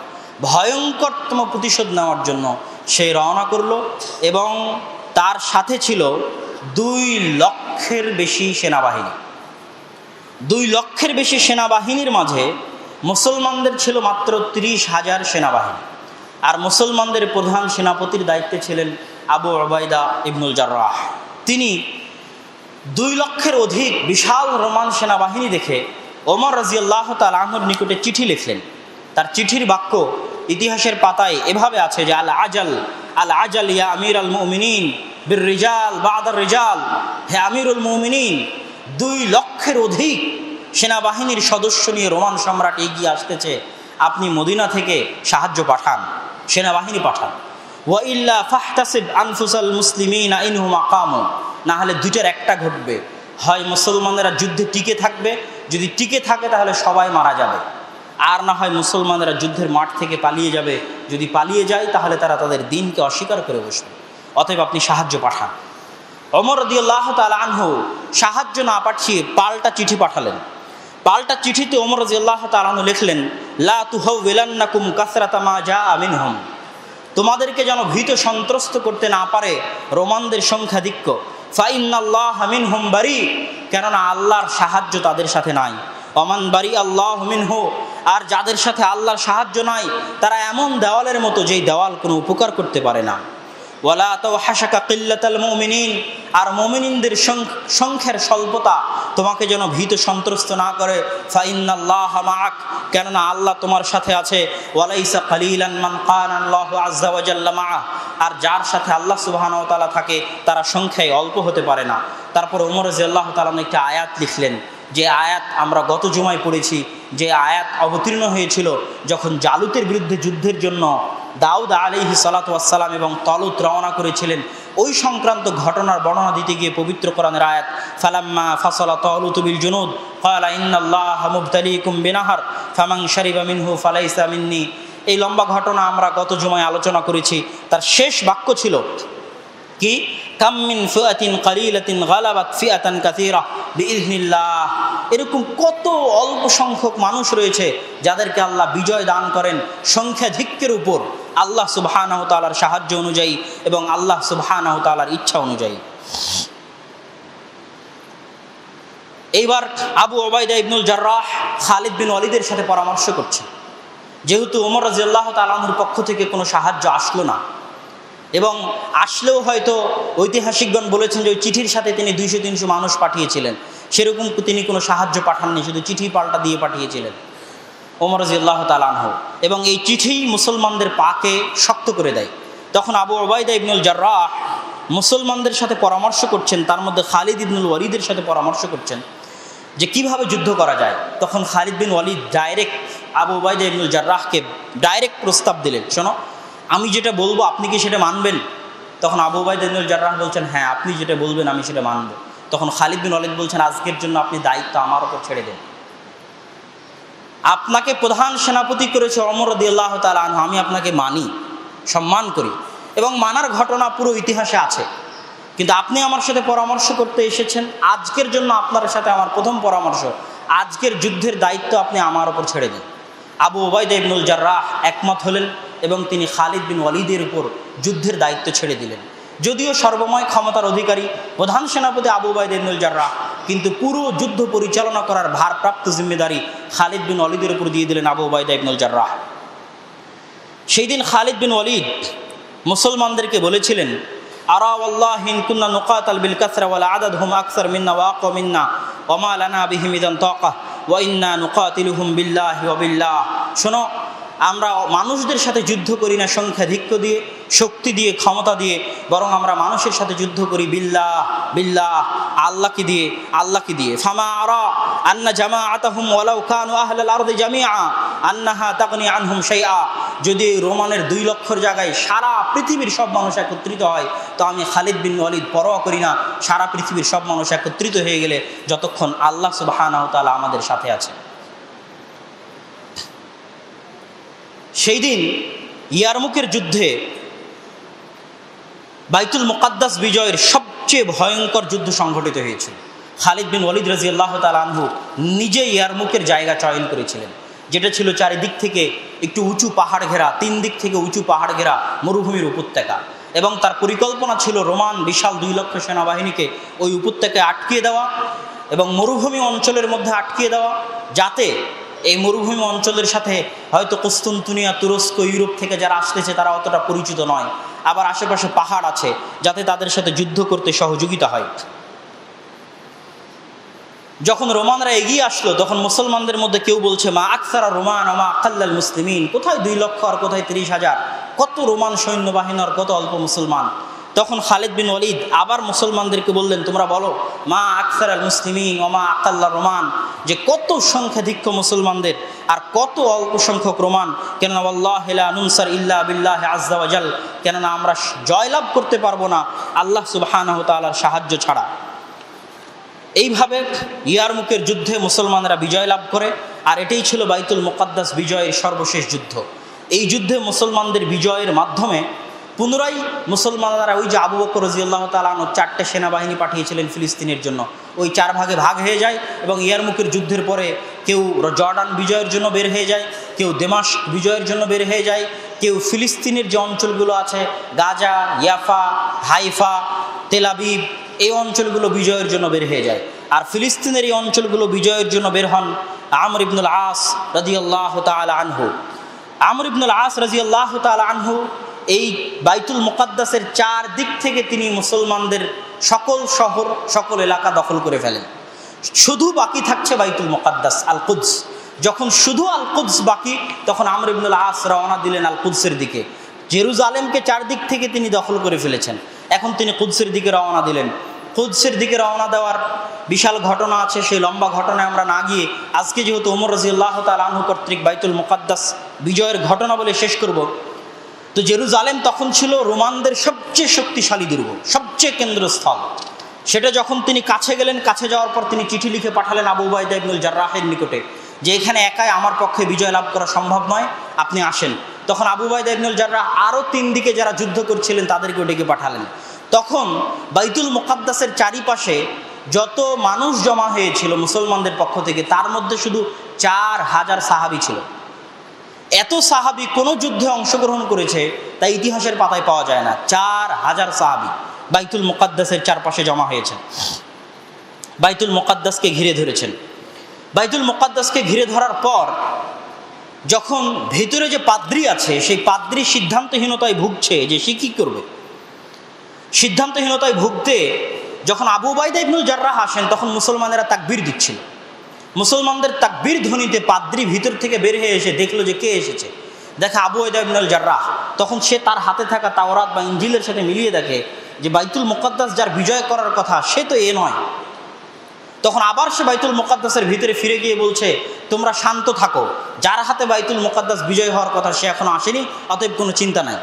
ভয়ঙ্করতম প্রতিশোধ নেওয়ার জন্য সে রওনা করলো। এবং তার সাথে ছিল 2 লক্ষের বেশি সেনাবাহিনী। 2 লক্ষের বেশি সেনাবাহিনীর মাঝে মুসলমানদের ছিল মাত্র 30,000 সেনাবাহিনী, আর মুসলমানদের প্রধান সেনাপতির দায়িত্বে ছিলেন আবু ওবায়দা ইবনুল জাররাহ। তিনি 2 লক্ষের অধিক বিশাল রোমান সেনাবাহিনী দেখে ওমর রাদিয়াল্লাহু তাআলা আনহুর নিকটে চিঠি লিখলেন। তার চিঠির বাক্য ইতিহাসের পাতায় এভাবে আছে যে আল আজাল ইয়া আমিরুল মুমিনিন বির রিজাল বাদার রিজাল, হে আমিরুল মুমিনিন, 2 লক্ষের অধিক সেনাবাহিনীর সদস্য নিয়ে রোমান সম্রাট এগিয়ে আসতেছে, আপনি মদিনা থেকে সাহায্য পাঠান, সেনাবাহিনী পাঠান। ওয়া ইল্লা ফাহতাসিব আনফুসাল মুসলিমিনা ইনহুম আকামু, না হলে দুইটার একটা ঘটবে, হয় মুসলমানেরা যুদ্ধে টিকে থাকবে, যদি টিকে থাকে তাহলে সবাই মারা যাবে, আর না হয় মুসলমানেরা যুদ্ধের মাঠ থেকে পালিয়ে যাবে, যদি পালিয়ে যায় তাহলে তারা তাদের দিনকে অস্বীকার করে বসবে, অতএব আপনি সাহায্য পাঠান। ওমর রাদিয়াল্লাহু তাআলা আনহু সাহায্য না পাঠিয়ে পাল্টা চিঠি পাঠালেন। পাল্টা চিঠিতে ওমর রাদিয়াল্লাহু তাআলা আনহু লিখলেন, লা তুহাওয়িলান্নাকুম কাসরাতা মা জাআ মিনহুম, তোমাদেরকে যেন ভীত সন্ত্রস্ত করতে না পারে রোমানদের সংখ্যাধিক্য। ফাইন্নাল্লাহা মিনহুম বারি, কেননা আল্লাহর সাহায্য তাদের সাথে নাই। ওমান বারি আল্লাহু মিনহু, আর যাদের সাথে আল্লাহর সাহায্য নাই তারা এমন দেওয়ালের মতো যেই দেওয়াল কোনো উপকার করতে পারে না। ওয়ালা তাওহাশাকা কিল্লাতাল মুমিনিন, আর মুমিনিনদের সংখ্যার স্বল্পতা তোমাকে যেন ভীত সন্ত্রস্ত না করে। ফাইন্নাল্লাহা মাআক, কেননা আল্লাহ তোমার সাথে আছে। ওয়ালাইসা কালিলান মান কানা আল্লাহু আযজা ওয়া জাল্লা মাআ, আর যার সাথে আল্লাহ সুবহানাহু ওয়া তাআলা থাকে তারা সংখ্যায় অল্প হতে পারে না। তারপর ওমর রাদিয়াল্লাহু তাআলা একটা আয়াত লিখলেন, যে আয়াত আমরা গত জুমায় পড়েছি, যে আয়াত অবতীর্ণ হয়েছিল যখন জালুতের বিরুদ্ধে যুদ্ধের জন্য দাউদ আলাইহিস সালাতু ওয়াস সালাম এবং তালুত রওনা করেছিলেন। ওই সংক্রান্ত ঘটনার বর্ণনা দিতে গিয়ে পবিত্র কোরআনের আয়াত, ফালাম্মা ফাসালা তালুতু বিল জুনুদ ক্বালা ইন্নাল্লাহা মুবতালিকুম বিনাহার ফামান শারিবা মিনহু ফালাইসা মিন্নি, এই লম্বা ঘটনা আমরা গত জুমায় আলোচনা করেছি। তার শেষ বাক্য ছিল কি, কাম মিন ফিআতিন কালিলাতিন গালাবাত ফিআতান কাসীরা বিইজনিল্লাহ, এরকম কত অল্প সংখ্যক মানুষ রয়েছে যাদেরকে আল্লাহ বিজয় দান করেন সংখ্যাধিক্যের উপর, আল্লাহ সুবহানাহু ওয়া তাআলার সাহায্য অনুযায়ী এবং আল্লাহ সুবহানাহু ওয়া তাআলার ইচ্ছা অনুযায়ী। এইবার আবু ওবায়দা ইবনুল জাররাহ খালিদ বিন ওয়ালিদের সাথে পরামর্শ করছেন, যেহেতু ওমর রাদিয়াল্লাহু তাআলা আনহুর পক্ষ থেকে কোনো সাহায্য আসলো না, এবং আসলেও হয়তো ঐতিহাসিকগণ বলেছেন যে ওই চিঠির সাথে তিনি 200-300 মানুষ পাঠিয়েছিলেন, সেরকম তিনি কোনো সাহায্য পাঠাননি, শুধু চিঠি পাল্টা দিয়ে পাঠিয়েছিলেন ওমর রাদিয়াল্লাহু তাআলা আনহু, এবং এই চিঠি মুসলমানদের পাকে শক্ত করে দেয়। তখন আবু ওবায়দা ইবনুল জাররাহ মুসলমানদের সাথে পরামর্শ করছেন, তার মধ্যে খালিদ ইবনুল ওয়ালিদের সাথে পরামর্শ করছেন যে কিভাবে যুদ্ধ করা যায়। তখন খালিদ বিন ওয়ালিদ ডাইরেক্ট আবু ওবায়দা ইবনুল জাররাহকে ডাইরেক্ট প্রস্তাব দিলেন, শোনো আমি যেটা বলবো আপনি কি সেটা মানবেন? তখন আবু ওবায়দা ইবনুল জাররাহ বলছেন, হ্যাঁ আপনি যেটা বলবেন আমি সেটা মানব। তখন খালিদ বিন ওয়ালিদ বলছেন, আজকের জন্য আপনি দায়িত্ব আমার উপর ছেড়ে দেন, আপনাকে প্রধান সেনাপতি করেছে ওমর রাদিয়াল্লাহু তাআলা আনহু, আমি আপনাকে মানি, সম্মান করি, এবং মানার ঘটনা পুরো ইতিহাসে আছে, কিন্তু আপনি আমার সাথে পরামর্শ করতে এসেছেন, আজকের জন্য আপনার সাথে আমার প্রথম পরামর্শ, আজকের যুদ্ধের দায়িত্ব আপনি আমার উপর ছেড়ে দিন। আবু ওবায়দা ইবনুল জাররাহ একমত হলেন এবং তিনি খালিদ বিন ওয়ালিদের উপর যুদ্ধের দায়িত্ব ছেড়ে দিলেন। যদিও সর্বময় ক্ষমতার অধিকারী প্রধান সেনাপতি আবু ওবায়দা ইবনুল জাররাহ, কিন্তু পুরো যুদ্ধ পরিচালনা করার ভারপ্রাপ্ত জিম্মেদারি খালিদ বিন ওয়ালিদের উপর দিয়ে দিলেন আবু ওবায়দা ইবনুল জাররাহ। সেই দিন খালিদ বিন ওয়ালিদ মুসলমানদেরকে বলেছিলেন, আরা ওয়াল্লাহি ইন কুন্না নুকাতাল বিল কাসরা ওয়াল আদাদহুম আকসার মিন্না ওয়া আকা মিন্না ওয়া মা লানা বিহিম ইদান তাকা ওয়া ইন্না নুকাতিলুহুম বিল্লাহি ওয়া বিল্লাহ। শোনো, আমরা মানুষদের সাথে যুদ্ধ করি না সংখ্যাধিক্য দিয়ে, শক্তি দিয়ে, ক্ষমতা দিয়ে, বরং আমরা মানুষের সাথে যুদ্ধ করি বিল্লাহ বিল্লাহ, আল্লাহকে দিয়ে। ফামা আরা আন্না জামাআতাহুম ওয়ালাউ কানু আহলাল আরদি জামিআ আন্নাহা তাগনি আনহুম শাইআ। যদি রোমানের 2 লক্ষর জায়গায় সারা পৃথিবীর সব মানুষ একত্রিত হয়, তো আমি খালিদ বিন ওয়ালিদ পরোয়া করি না সারা পৃথিবীর সব মানুষ একত্রিত হয়ে গেলে, যতক্ষণ আল্লাহ সুবহানাহু ওয়া তাআলা আমাদের সাথে আছে। সেই দিন ইয়ারমুকের যুদ্ধে বাইতুল মুকাদ্দাস বিজয়ের সবচেয়ে ভয়ঙ্কর যুদ্ধ সংঘটিত হয়েছিল। খালিদ বিন ওয়ালিদ রাদিয়াল্লাহু তাআলা আনহু নিজে ইয়ারমুকের জায়গা চয়ন করেছিলেন, যেটা ছিল চারিদিক থেকে একটু উঁচু পাহাড় ঘেরা, 3 দিক থেকে উঁচু পাহাড় ঘেরা মরুভূমির উপত্যকা, এবং তার পরিকল্পনা ছিল রোমান বিশাল 2 লক্ষ সেনাবাহিনীকে ওই উপত্যকায় আটকিয়ে দেওয়া এবং মরুভূমি অঞ্চলের মধ্যে আটকিয়ে দেওয়া, যাতে এই মরুভূমি অঞ্চলের সাথে হয়তো কুস্তুনতুনিয়া, তুরস্ক, ইউরোপ থেকে যারা আসতেছে তারা অতটা পরিচিত নয়, আবার আশেপাশে পাহাড় আছে, যাতে তাদের সাথে যুদ্ধ করতে সহযোগিতা হয়। যখন রোমানরা এগিয়ে আসলো, তখন মুসলমানদের মধ্যে কেউ বলছে, মা আকসারা রোমান আমা আকাল্লাল মুসলিমিন, কোথায় 2 লক্ষ আর কোথায় 30,000, কত রোমান সৈন্যবাহিনী আর কত অল্প মুসলমান। তখন খালিদ বিন ওয়ালিদ আবার মুসলমানদেরকে বললেন, তোমরা বলো মা আকসারাল মুসলিমিন ওমা আকাল্লা রোমান, যে কত সংখ্যাধিক্য মুসলমানদের আর কত অল্প সংখ্যক রোমান। কেননা ওয়াল্লাহি লা নুনসার ইল্লা বিল্লাহি আযজা ওয়া জাল, কেননা আমরা জয়লাভ করতে পারবো না আল্লাহ সুবহানাহু ওয়া তাআলার সাহায্য ছাড়া। এইভাবে ইয়ারমুকের যুদ্ধে মুসলমানরা বিজয় লাভ করে, আর এটাই ছিল বাইতুল মুকাদ্দাস বিজয়ের সর্বশেষ যুদ্ধ। এই যুদ্ধে মুসলমানদের বিজয়ের মাধ্যমে পুনরায় মুসলমানরা ওই যে আবু বকর রাদিয়াল্লাহু তাআলা আনহু 4টে সেনাবাহিনী পাঠিয়েছিলেন ফিলিস্তিনের জন্য, ওই 4 ভাগে ভাগ হয়ে যায়, এবং ইয়ারমুকের যুদ্ধের পরে কেউ জর্ডান বিজয়ের জন্য বের হয়ে যায়, কেউ দামেস্ক বিজয়ের জন্য বের হয়ে যায়, কেউ ফিলিস্তিনের যে অঞ্চলগুলো আছে গাজা, ইয়াফা, হাইফা, তেল আবিব, এই অঞ্চলগুলো বিজয়ের জন্য বের হয়ে যায়। আর ফিলিস্তিনের এই অঞ্চলগুলো বিজয়ের জন্য বের হন আমর ইবনুল আস রাদিয়াল্লাহু তাআলা আনহু। আমর ইবনুল আস রাদিয়াল্লাহু তাআলা আনহু এই বাইতুল মুকাদ্দাসের 4 দিক থেকে তিনি মুসলমানদের সকল শহর, সকল এলাকা দখল করে ফেলেন। শুধু বাকি থাকছে বাইতুল মুকাদ্দাস, আল কুদস। যখন শুধু আল কুদস বাকি, তখন আমর ইবনুল আস রওনা দিলেন আল কুদসের দিকে। জেরুজালেমকে 4 দিক থেকে তিনি দখল করে ফেলেছেন, এখন তিনি কুদসের দিকে রওনা দিলেন। কুদসের দিকে রওনা দেওয়ার বিশাল ঘটনা আছে, সেই লম্বা ঘটনায় আমরা না গিয়ে আজকে যেহেতু ওমর রাদিয়াল্লাহু তাআলা আনহু কর্তৃক বাইতুল মুকাদ্দাস বিজয়ের ঘটনা বলে শেষ করব। তো জেরুজালেম তখন ছিল রোমানদের সবচেয়ে শক্তিশালী দুর্গ, সবচেয়ে কেন্দ্রস্থল। সেটা যখন তিনি কাছে গেলেন, কাছে যাওয়ার পর তিনি চিঠি লিখে পাঠালেন আবু উবাইদা ইবনুল জাররাহের নিকটে, যে এখানে একাই আমার পক্ষে বিজয় লাভ করা সম্ভব নয়, আপনি আসেন। তখন আবু উবাইদা ইবনুল জাররাহ আরও 3 দিকে যারা যুদ্ধ করছিলেন তাদেরকেও ডেকে পাঠালেন। তখন বাইতুল মুকাদ্দাসের চারিপাশে যত মানুষ জমা হয়েছিল মুসলমানদের পক্ষ থেকে, তার মধ্যে শুধু 4000 সাহাবী ছিল। এত সাহাবী কোনো যুদ্ধে অংশগ্রহণ করেছে তাই ইতিহাসের পাতায় পাওয়া যায় না। 4000 সাহাবী বাইতুল মুকাদ্দাসের চারপাশে জমা হয়েছে। বাইতুল মুকাদ্দাসকে ঘিরে ধরেছেন। বাইতুল মুকাদ্দাসকে ঘিরে ধরার পর যখন ভেতরে যে পাদ্রী আছে সেই পাদ্রী সিদ্ধান্তহীনতায় ভুগছে যে সে কী করবে। সিদ্ধান্তহীনতায় ভুগতে যখন আবু উবাইদা ইবনুল জাররাহ আসেন তখন মুসলমানেরা তাকবীর দিচ্ছিল। মুসলমানদের তাকবীর ধ্বনিতে পাদ্রী ভিতর থেকে বের হয়ে এসে দেখলো যে কে এসেছে, দেখে আবু উবাইদা ইবনুল জাররাহ। তখন সে তার হাতে থাকা তাওরাত বা ইনজিলের সাথে মিলিয়ে দেখে যে বাইতুল মুকাদ্দাস যার বিজয় করার কথা সে তো এ নয়। তখন আবার সে বাইতুল মুকাদ্দাসের ভিতরে ফিরে গিয়ে বলছে, তোমরা শান্ত থাকো, যার হাতে বাইতুল মুকাদ্দাস বিজয় হওয়ার কথা সে এখনো আসেনি, অতএব কোনো চিন্তা নাই।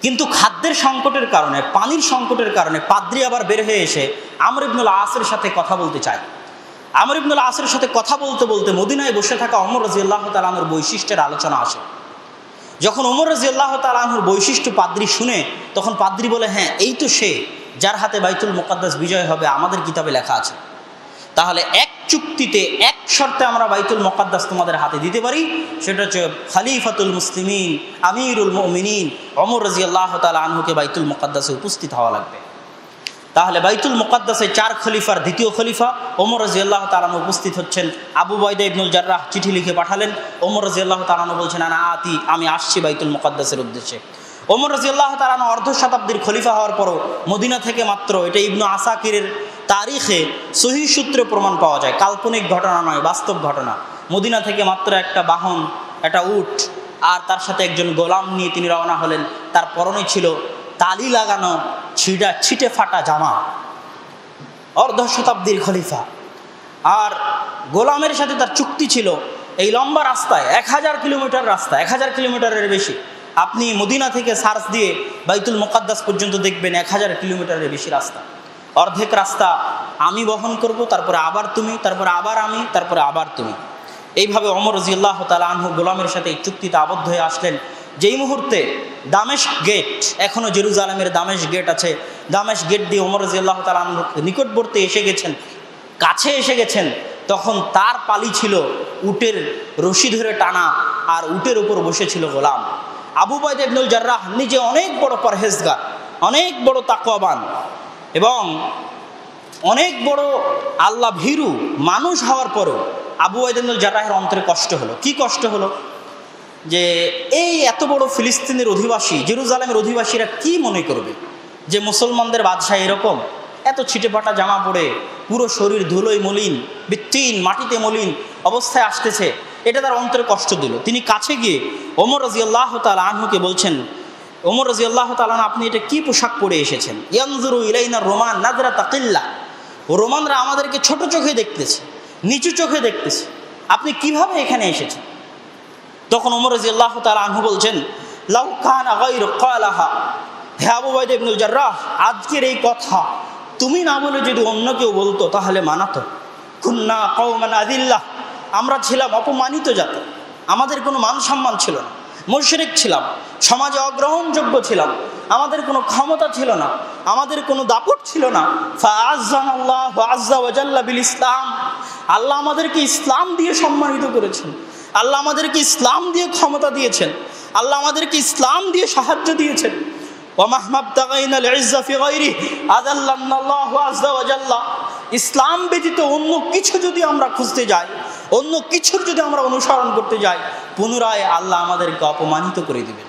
কিন্তু খাদ্যের সংকটের কারণে, পানির সংকটের কারণে পাদ্রী আবার বের হয়ে এসে আমর ইবনুল আসের সাথে কথা বলতে চায়। আমর ইবনুল আসের সাথে কথা বলতে বলতে মদিনায় বসে থাকা ওমর রাদিয়াল্লাহু তাআলা আনহুর বৈশিষ্ট্যের আলোচনা আসে। যখন ওমর রাদিয়াল্লাহু তাআলা আনহুর বৈশিষ্ট্য পাদ্রী শুনে তখন পাদ্রী বলে, হ্যাঁ এই তো সে যার হাতে বাইতুল মুকাদ্দাস বিজয় হবে, আমাদের কিতাবে লেখা আছে। তাহলে এক চুক্তিতে এক শর্তে আমরা বাইতুল মুকাদ্দাস তোমাদের হাতে দিতে পারি, সেটা হচ্ছে খলিফাতুল মুসলিমিন আমিরুল মুমিনিন ওমর রাদিয়াল্লাহু তাআলা আনহুকে বাইতুল মুকাদ্দাসে উপস্থিত হওয়া লাগবে। তাহলে বাইতুল মুকাদ্দাসে 4 খলিফার দ্বিতীয় খলিফা ওমর রাদিয়াল্লাহু তাআলা আনহু উপস্থিত হচ্ছেন। আবু উবাইদা ইবনুল জাররাহ চিঠি লিখে পাঠালেন। ওমর রাদিয়াল্লাহু তাআলা আনহু বলছেন, না আমি আসছি বাইতুল মুকাদ্দাসের উদ্দেশ্যে। ওমর রাদিয়াল্লাহু তাআলা আনহু অর্ধ শতাব্দীর খলিফা হওয়ার পরও মদিনা থেকে মাত্র, এটা ইবনু আসাকিরের তারিখে সহিহ সূত্রে প্রমাণ পাওয়া যায়, কাল্পনিক ঘটনা নয়, বাস্তব ঘটনা। মদিনা থেকে মাত্র একটা বাহন, একটা উট আর তার সাথে একজন গোলাম নিয়ে তিনি রওনা হলেন। তার পরনে ছিল তালি লাগানো ছিটে ফাটা জামা। অর্ধ শতাব্দীর খলিফা, আর গোলামের সাথে তার চুক্তি ছিল এই লম্বা রাস্তায় 1000 কিলোমিটার রাস্তা, 1000 কিলোমিটারের বেশি। আপনি মদিনা থেকে সার্চ দিয়ে বাইতুল মুকাদ্দাস পর্যন্ত দেখবেন 1000 কিলোমিটারের বেশি রাস্তা। অর্ধেক রাস্তা আমি বহন করব, তারপরে আবার তুমি, তারপরে আবার আমি, তারপরে আবার তুমি। এইভাবে ওমর রাদিয়াল্লাহু তাআলা আনহু গোলামের সাথে এই চুক্তিতে আবদ্ধ হয়ে আসলেন। যেই মুহূর্তে দামেস্ক গেট, এখনও জেরুজালেমের দামেস্ক গেট আছে, দামেস্ক গেট দিয়ে ওমর রাদিয়াল্লাহু তাআলা আনহু নিকটবর্তী এসে গেছেন, কাছে এসে গেছেন, তখন তার পালি ছিল উটের রশি ধরে টানা, আর উটের উপর বসেছিল গোলাম। আবু উবাইদা ইবনুল জাররাহ নিজে অনেক বড় পরহেজগার, অনেক বড় তাকওয়াবান এবং অনেক বড় আল্লাহ ভীরু মানুষ হওয়ার পরেও আবু উবাইদা ইবনুল জাররাহের অন্তরে কষ্ট হলো। কি কষ্ট হলো? যে এই এত বড় ফিলিস্তিনের অধিবাসী, জেরুজালেমের অধিবাসীরা কি মনে করবে যে মুসলমানদের বাদশাহ এরকম এত ছিটেফাটা জামা পরে, পুরো শরীর ধুলোয় মলিন, বৃত্তিহীন মাটিতে মলিন অবস্থায় আসতেছে। এটা তার অন্তরে কষ্ট দিল। তিনি কাছে গিয়ে ওমর রাদিয়াল্লাহু তাআলা আনহুকে বলছেন, ওমর রাদিয়াল্লাহু তাআলা আনহু, আপনি এটা কি পোশাক পরে এসেছেন? ইয়ানজুরু ইলাইনা রোমান নাজরাতা কিল্লা, রোমানরা আমাদেরকে ছোট চোখে দেখতেছে, নিচু চোখে দেখতেছে, আপনি কিভাবে এখানে এসেছেন? তখন ওমর রাদিয়াল্লাহু তাআলা আনহু বলছেন, লাউ কানা গায়রু ক্বালাহা, হে আবু উবাইদা ইবনুল জাররাহ, আজকের এই কথা তুমি না বলে যদি অন্য কেউ বলতো তাহলে মানাতো। কুন্না কওমান আযিল্লাহ, আমরা ছিলাম অপমানিত জাতি, আমাদের কোনো মান সম্মান ছিল না, মুশরিক ছিলাম, সমাজে অগ্রহণযোগ্য ছিলাম, আমাদের কোনো ক্ষমতা ছিল না, আমাদের কোনো দাপট ছিল না। ফাআজ্জানাল্লাহু আযজা ওয়া জাল্লা বিল ইসলাম, আল্লাহ আমাদেরকে ইসলাম দিয়ে সম্মানিত করেছেন, আল্লাহ আমাদেরকে ইসলাম দিয়ে ক্ষমতা দিয়েছেন, আল্লাহ আমাদেরকে ইসলাম দিয়ে সাহায্য দিয়েছেন। ওয়া মাহমাবতাগাইনাল ইজ্জা ফি গায়রিহি আযাল্লানাল্লাহু আযজা ওয়া জাল্লা, ইসলাম ব্যতীত অন্য কিছু যদি আমরা খুঁজতে যাই, অন্য কিছুর যদি আমরা অনুসরণ করতে যাই, পুনরায় আল্লাহ আমাদেরকে অপমানিত করে দিবেন।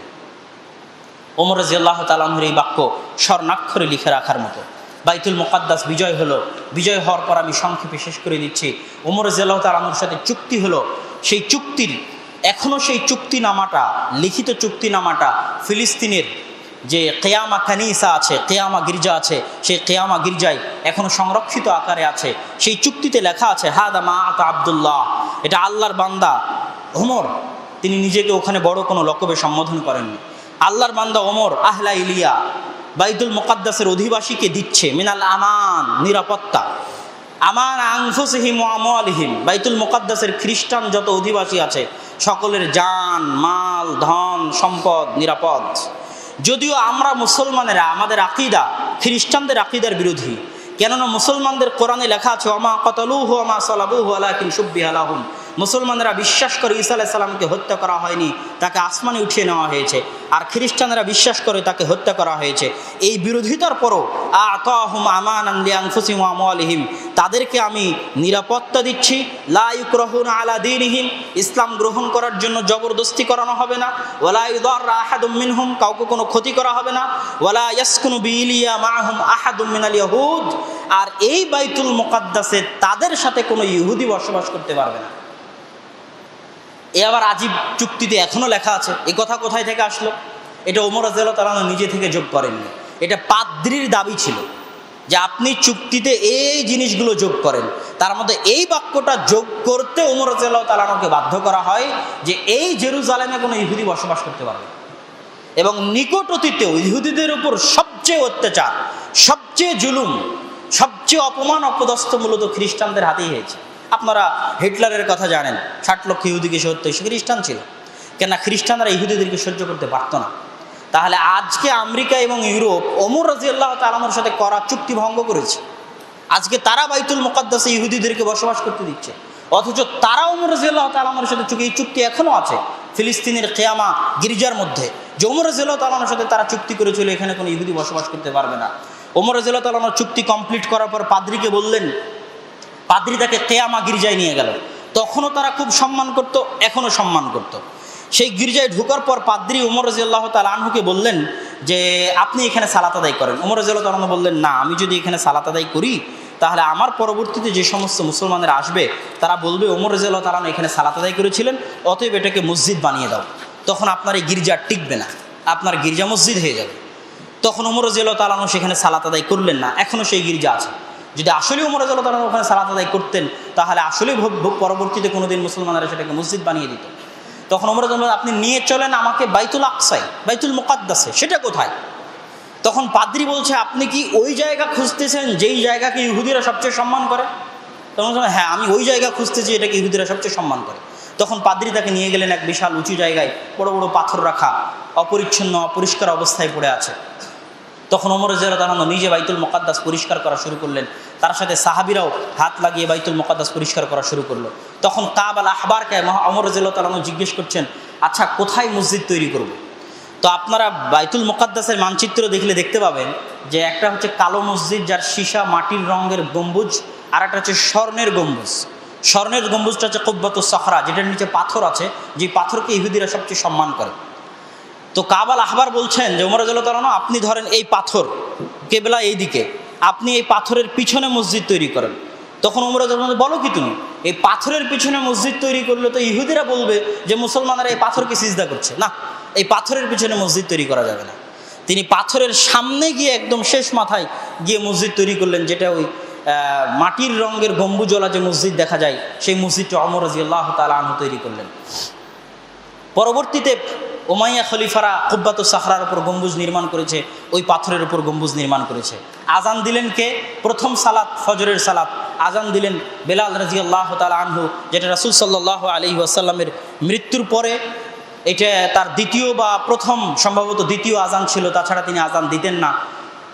ওমর রাদিয়াল্লাহু তাআলা আনহুর এই বাক্য স্বর্ণাক্ষরে লিখে রাখার মতো। বাইতুল মুকাদ্দাস বিজয় হলো। বিজয় হওয়ার পর আমি সংক্ষেপে শেষ করে দিচ্ছি। ওমর রাদিয়াল্লাহু তাআলা আনহুর সাথে চুক্তি হলো। সেই চুক্তির এখনও সেই চুক্তিনামাটা, লিখিত চুক্তিনামাটা ফিলিস্তিনের যে কেয়ামা কানিসা আছে, কেয়ামা গির্জা আছে, সেই কেয়ামা গির্জায় এখনও সংরক্ষিত আকারে আছে। সেই চুক্তিতে লেখা আছে, হাদা মা আতা আব্দুল্লাহ, এটা আল্লাহর বান্দা ওমর, তিনি নিজেকে ওখানে বড় কোনো লকবে সম্বোধন করেননি। আল্লাহর বান্দা ওমর আহলা ইলিয়া বাইতুল মুকাদ্দাসের অধিবাসীকে দিচ্ছে মিনাল আমান, নিরাপত্তা, আমান আনফুসিহিম ওয়া আমওয়ালিহিম, বাইতুল মুকাদ্দাসের খ্রিস্টান যত অধিবাসী আছে সকলের জান, মাল, ধন, সম্পদ নিরাপদ। যদিও আমরা মুসলমানেরা আমাদের আকীদা খ্রিস্টানদের আকীদার বিরোধী, কেননা মুসলমানদের কোরআনে লেখা আছে ওমা কাতালুহু ওমা সালাবুহু ওয়ালাকিন শুব্বিহা লাহুম, মুসলমানেরা বিশ্বাস করে ঈসা আলাইহিস সালামকে হত্যা করা হয়নি, তাকে আসমানে উঠিয়ে নেওয়া হয়েছে। আর খ্রিস্টানরা বিশ্বাস করে তাকে হত্যা করা হয়েছে। এই বিরোধিতার পরও আতাহুম আমানান লিআনফুসিহিম ওয়া আমওয়ালিহিম, তাদেরকে আমি নিরাপত্তা দিচ্ছি, লা ইউকরাহুনা আলা দীনিহিম, ইসলাম গ্রহণ করার জন্য জবরদস্তি করানো হবে না, ওয়ালা ইউদাররা আহাদুম মিনহুম, কাউকে কোনো ক্ষতি করা হবে না, ওয়ালা ইয়াসকুনু বিইলিয়া মাআহুম আহাদুম মিনাল ইয়াহুদ, আর এই বাইতুল মুকাদ্দাসে তাদের সাথে কোনো ইহুদি বসবাস করতে পারবে না। এ আবার আজীব চুক্তিতে এখনো লেখা আছে। এই কথা কোথায় থেকে আসলো? এটা ওমর রাদিয়াল্লাহু তাআলা নিজে থেকে যোগ করেননি, এটা পাদ্রীর দাবি ছিল যে আপনি চুক্তিতে এই জিনিসগুলো যোগ করেন। তার মধ্যে এই বাক্যটা যোগ করতে ওমর রাদিয়াল্লাহু তাআলাকে বাধ্য করা হয় যে এই জেরুজালেমে কোনো ইহুদি বসবাস করতে পারবে। এবং নিকট অতীতেও ইহুদিদের উপর সবচেয়ে অত্যাচার, সবচেয়ে জুলুম, সবচেয়ে অপমান অপদস্থ মূলত খ্রিস্টানদের হাতেই হয়েছে। আপনারা হিটলারের কথা জানেন, 60 লক্ষ ইহুদিকে সে হত্যা, সে খ্রিস্টান ছিল। কেননা খ্রিস্টানরা ইহুদিদেরকে সহ্য করতে পারত না। তাহলে আজকে আমেরিকা এবং ইউরোপ ওমর রাদিয়াল্লাহু তাআলার সাথে করা চুক্তি ভঙ্গ করেছে। আজকে তারা বাইতুল মুকাদ্দাসে ইহুদিদেরকে বসবাস করতে দিচ্ছে, অথচ তারা ওমর রাদিয়াল্লাহু তাআলার সাথে এই চুক্তি এখনও আছে ফিলিস্তিনের কিয়ামা গির্জার মধ্যে, যে ওমর রাদিয়াল্লাহু তাআলার সাথে তারা চুক্তি করেছিল এখানে কোনো ইহুদি বসবাস করতে পারবে না। ওমর রাদিয়াল্লাহু তাআলা চুক্তি কমপ্লিট করার পর পাদ্রীকে বললেন, পাদ্রী তাকে কিয়ামা গির্জায় নিয়ে গেল। তখনও তারা খুব সম্মান করত, এখনও সম্মান করত। সেই গির্জায় ঢোকার পর পাদ্রী ওমর রাদিয়াল্লাহু তাআলা আনহুকে বললেন যে আপনি এখানে সালাত আদায় করেন। ওমর রাদিয়াল্লাহু তাআলা বললেন, না, আমি যদি এখানে সালাত আদায় করি তাহলে আমার পরবর্তীতে যে সমস্ত মুসলমানেরা আসবে তারা বলবে ওমর রাদিয়াল্লাহু তাআলা এখানে সালাত আদায় করেছিলেন, অতএব এটাকে মসজিদ বানিয়ে দাও। তখন আপনার এই গির্জা টিকবে না, আপনার গির্জা মসজিদ হয়ে যাবে। তখন ওমর রাদিয়াল্লাহু তাআলা সেখানে সালাত আদায় করলেন না, এখনও সেই গির্জা আছে। যদি আসলে ওমর রাদিয়াল্লাহু তাআলা ওখানে সালাত আদায় করতেন তাহলে আসলে পরবর্তীতে কোনোদিন মুসলমানেরা সেটাকে মসজিদ বানিয়ে দিত। তখন ওমর রাদিয়াল্লাহু আপনি নিয়ে চলেন আমাকে বাইতুল আকসায়, বাইতুল মুকাদ্দাসে, সেটা কোথায়? তখন পাদ্রী বলছে, আপনি কি ওই জায়গা খুঁজতেছেন যেই জায়গাকে ইহুদিরা সবচেয়ে সম্মান করে? তখন হ্যাঁ, আমি ওই জায়গা খুঁজতেছি এটাকে ইহুদিরা সবচেয়ে সম্মান করে। তখন পাদ্রী তাকে নিয়ে গেলেন এক বিশাল উঁচু জায়গায়, বড় বড় পাথর রাখা, অপরিচ্ছন্ন অপরিষ্কার অবস্থায় পড়ে আছে। তখন ওমর রাদিয়াল্লাহু তাআলা নিজে বাইতুল মুকাদ্দাস পরিষ্কার করা শুরু করলেন, তার সাথে সাহাবীরাও হাত লাগিয়ে বাইতুল মুকাদ্দাস পরিষ্কার করা শুরু করলো। তখন কাব আল আহবারকে ওমর রাদিয়াল্লাহু তাআলা জিজ্ঞেস করছেন, আচ্ছা কোথায় মসজিদ তৈরি করব? তো আপনারা বাইতুল মুকাদ্দাসের মানচিত্র দেখলে দেখতে পাবেন যে একটা হচ্ছে কালো মসজিদ যার সীসা মাটির রঙের গম্বুজ, আর একটা হচ্ছে স্বর্ণের গম্বুজ। স্বর্ণের গম্বুজটা হচ্ছে কুব্বাতুস সখরা, যেটার নিচে পাথর আছে, যে পাথরকে ইহুদিরা সবচেয়ে সম্মান করে। তো কাব আল আহবার বলছেন যে ওমর রাদিয়াল্লাহু তাআলা আপনি ধরেন এই পাথর, কেবলা এই দিকে, আপনি এই পাথরের পিছনে মসজিদ তৈরি করেন। তখন ওমর রাদিয়াল্লাহু তাআলা বলো কি তুমি, এই পাথরের পিছনে মসজিদ তৈরি করলে তো ইহুদিরা বলবে যে মুসলমানরা এই পাথরকে সিজদা করছে, না, এই পাথরের পিছনে মসজিদ তৈরি করা যাবে না। তিনি পাথরের সামনে গিয়ে একদম শেষ মাথায় গিয়ে মসজিদ তৈরি করলেন, যেটা ওই মাটির রঙের গম্বুজওয়ালা যে মসজিদ দেখা যায়, সেই মসজিদটা ওমর রাদিয়াল্লাহু তাআলা আনহু তৈরি করলেন। পরবর্তীতে উমাইয়া খলিফারা কুব্বাতুস সাখরার উপর গম্বুজ নির্মাণ করেছে, ওই পাথরের উপর গম্বুজ নির্মাণ করেছে। আজান দিলেন কে? প্রথম সালাত, ফজরের সালাত আজান দিলেন বেলাল রাদিয়াল্লাহু তাআলা আনহু, যেটা রাসূল সাল্লাল্লাহু আলাইহি ওয়াসাল্লামের মৃত্যুর পরে এটা তার দ্বিতীয় বা প্রথম, সম্ভবত দ্বিতীয় আজান ছিল, তাছাড়া তিনি আজান দিতেন না।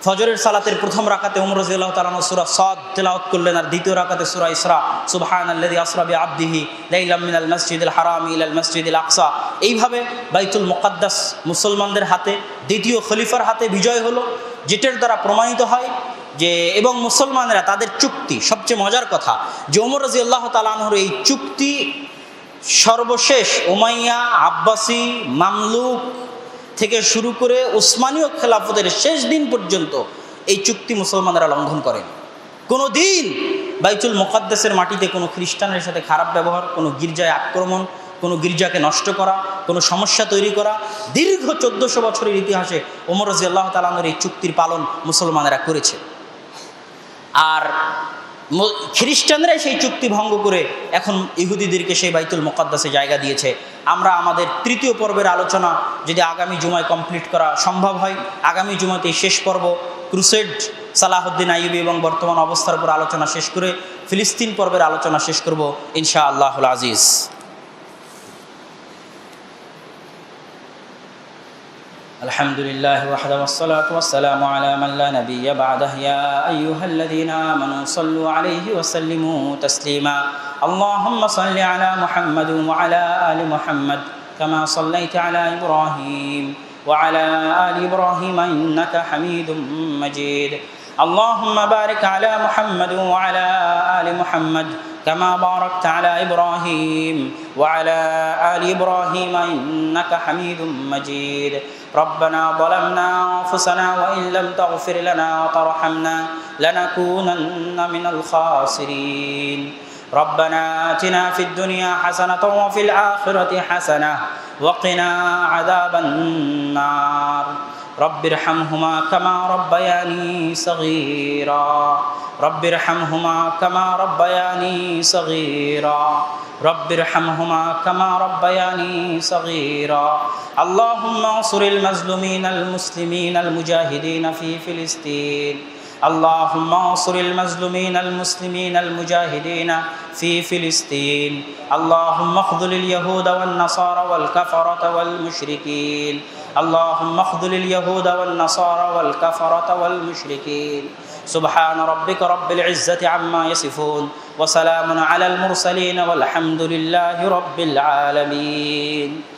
ফজরের সালাতের প্রথম রাকাতে ওমর রাদিয়াল্লাহু তাআলা সূরা সাদ তেলাওয়াত করলেন, আর দ্বিতীয় রাকাতে সূরা ইসরা, সুবহানাল্লাযী আসরা বিআবদিহি লাইলাম মিনাল মাসজিদিল হারামি ইলাল মাসজিদিল আকসা। এইভাবে বাইতুল মুকাদ্দাস মুসলমানদের হাতে, দ্বিতীয় খলিফার হাতে বিজয় হলো, যেটার দ্বারা প্রমাণিত হয় যে, এবং মুসলমানেরা তাদের চুক্তি, সবচেয়ে মজার কথা যে ওমর রাদিয়াল্লাহু তাআলা আনহুর এই চুক্তি সর্বশেষ উমাইয়া, আব্বাসি, মামলুক থেকে শুরু করে উসমানীয় খেলাফতের শেষ দিন পর্যন্ত এই চুক্তি মুসলমানরা লঙ্ঘন করেন। কোনো দিন বাইতুল মুকাদ্দাসের মাটিতে কোনো খ্রিস্টানের সাথে খারাপ ব্যবহার, কোনো গির্জায় আক্রমণ, কোনো গির্জাকে নষ্ট করা, কোনো সমস্যা তৈরি করা, দীর্ঘ 1400 বছরের ইতিহাসে ওমর রাদিয়াল্লাহু তাআলা আনহুর এই চুক্তির পালন মুসলমানেরা করেছে। আর খ্রিস্টানরা সেই চুক্তি ভঙ্গ করে এখন ইহুদিদেরকে সেই বাইতুল মুকাদ্দাসে জায়গা দিয়েছে। আমরা আমাদের তৃতীয় পর্বের আলোচনা যদি আগামী জুমায় কমপ্লিট করা সম্ভব হয়, আগামী জুমাতে শেষ পর্ব ক্রুসেড, সালাহুদ্দিন আইয়ুবী এবং বর্তমান অবস্থার উপর আলোচনা শেষ করে ফিলিস্তিন পর্বের আলোচনা শেষ করব ইনশাআল্লাহুল আজিজ। الحمد لله وحده والصلاة والسلام على من لا نبي بعده يا أيها الذين آمنوا صلوا عليه وسلموا تسليما اللهم صل على محمد وعلى آل محمد كما صليت على إبراهيم وعلى آل إبراهيم إنك حميد مجيد اللهم بارك على محمد وعلى آل محمد كما باركت على إبراهيم وعلى آل إبراهيم إنك حميد مجيد ربنا ظلمنا أنفسنا وإن لم تغفر لنا وترحمنا لنكونن من الخاسرين ربنا آتنا في الدنيا حسنة وفي الآخرة حسنة وقنا عذاب النار رب ارحمهما كما ربياني صغيرا رب ارحمهما كما ربياني صغيرا رب ارحمهما كما ربياني صغيرا اللهم انصر المظلومين المسلمين المجاهدين في فلسطين اللهم انصر المظلومين المسلمين المجاهدين في فلسطين اللهم اخذل اليهود والنصارى والكفرة والمشركين اللهم اخذل اليهود والنصارى والكفرة والمشركين سبحان ربك رب العزة عما يصفون وسلام على المرسلين والحمد لله رب العالمين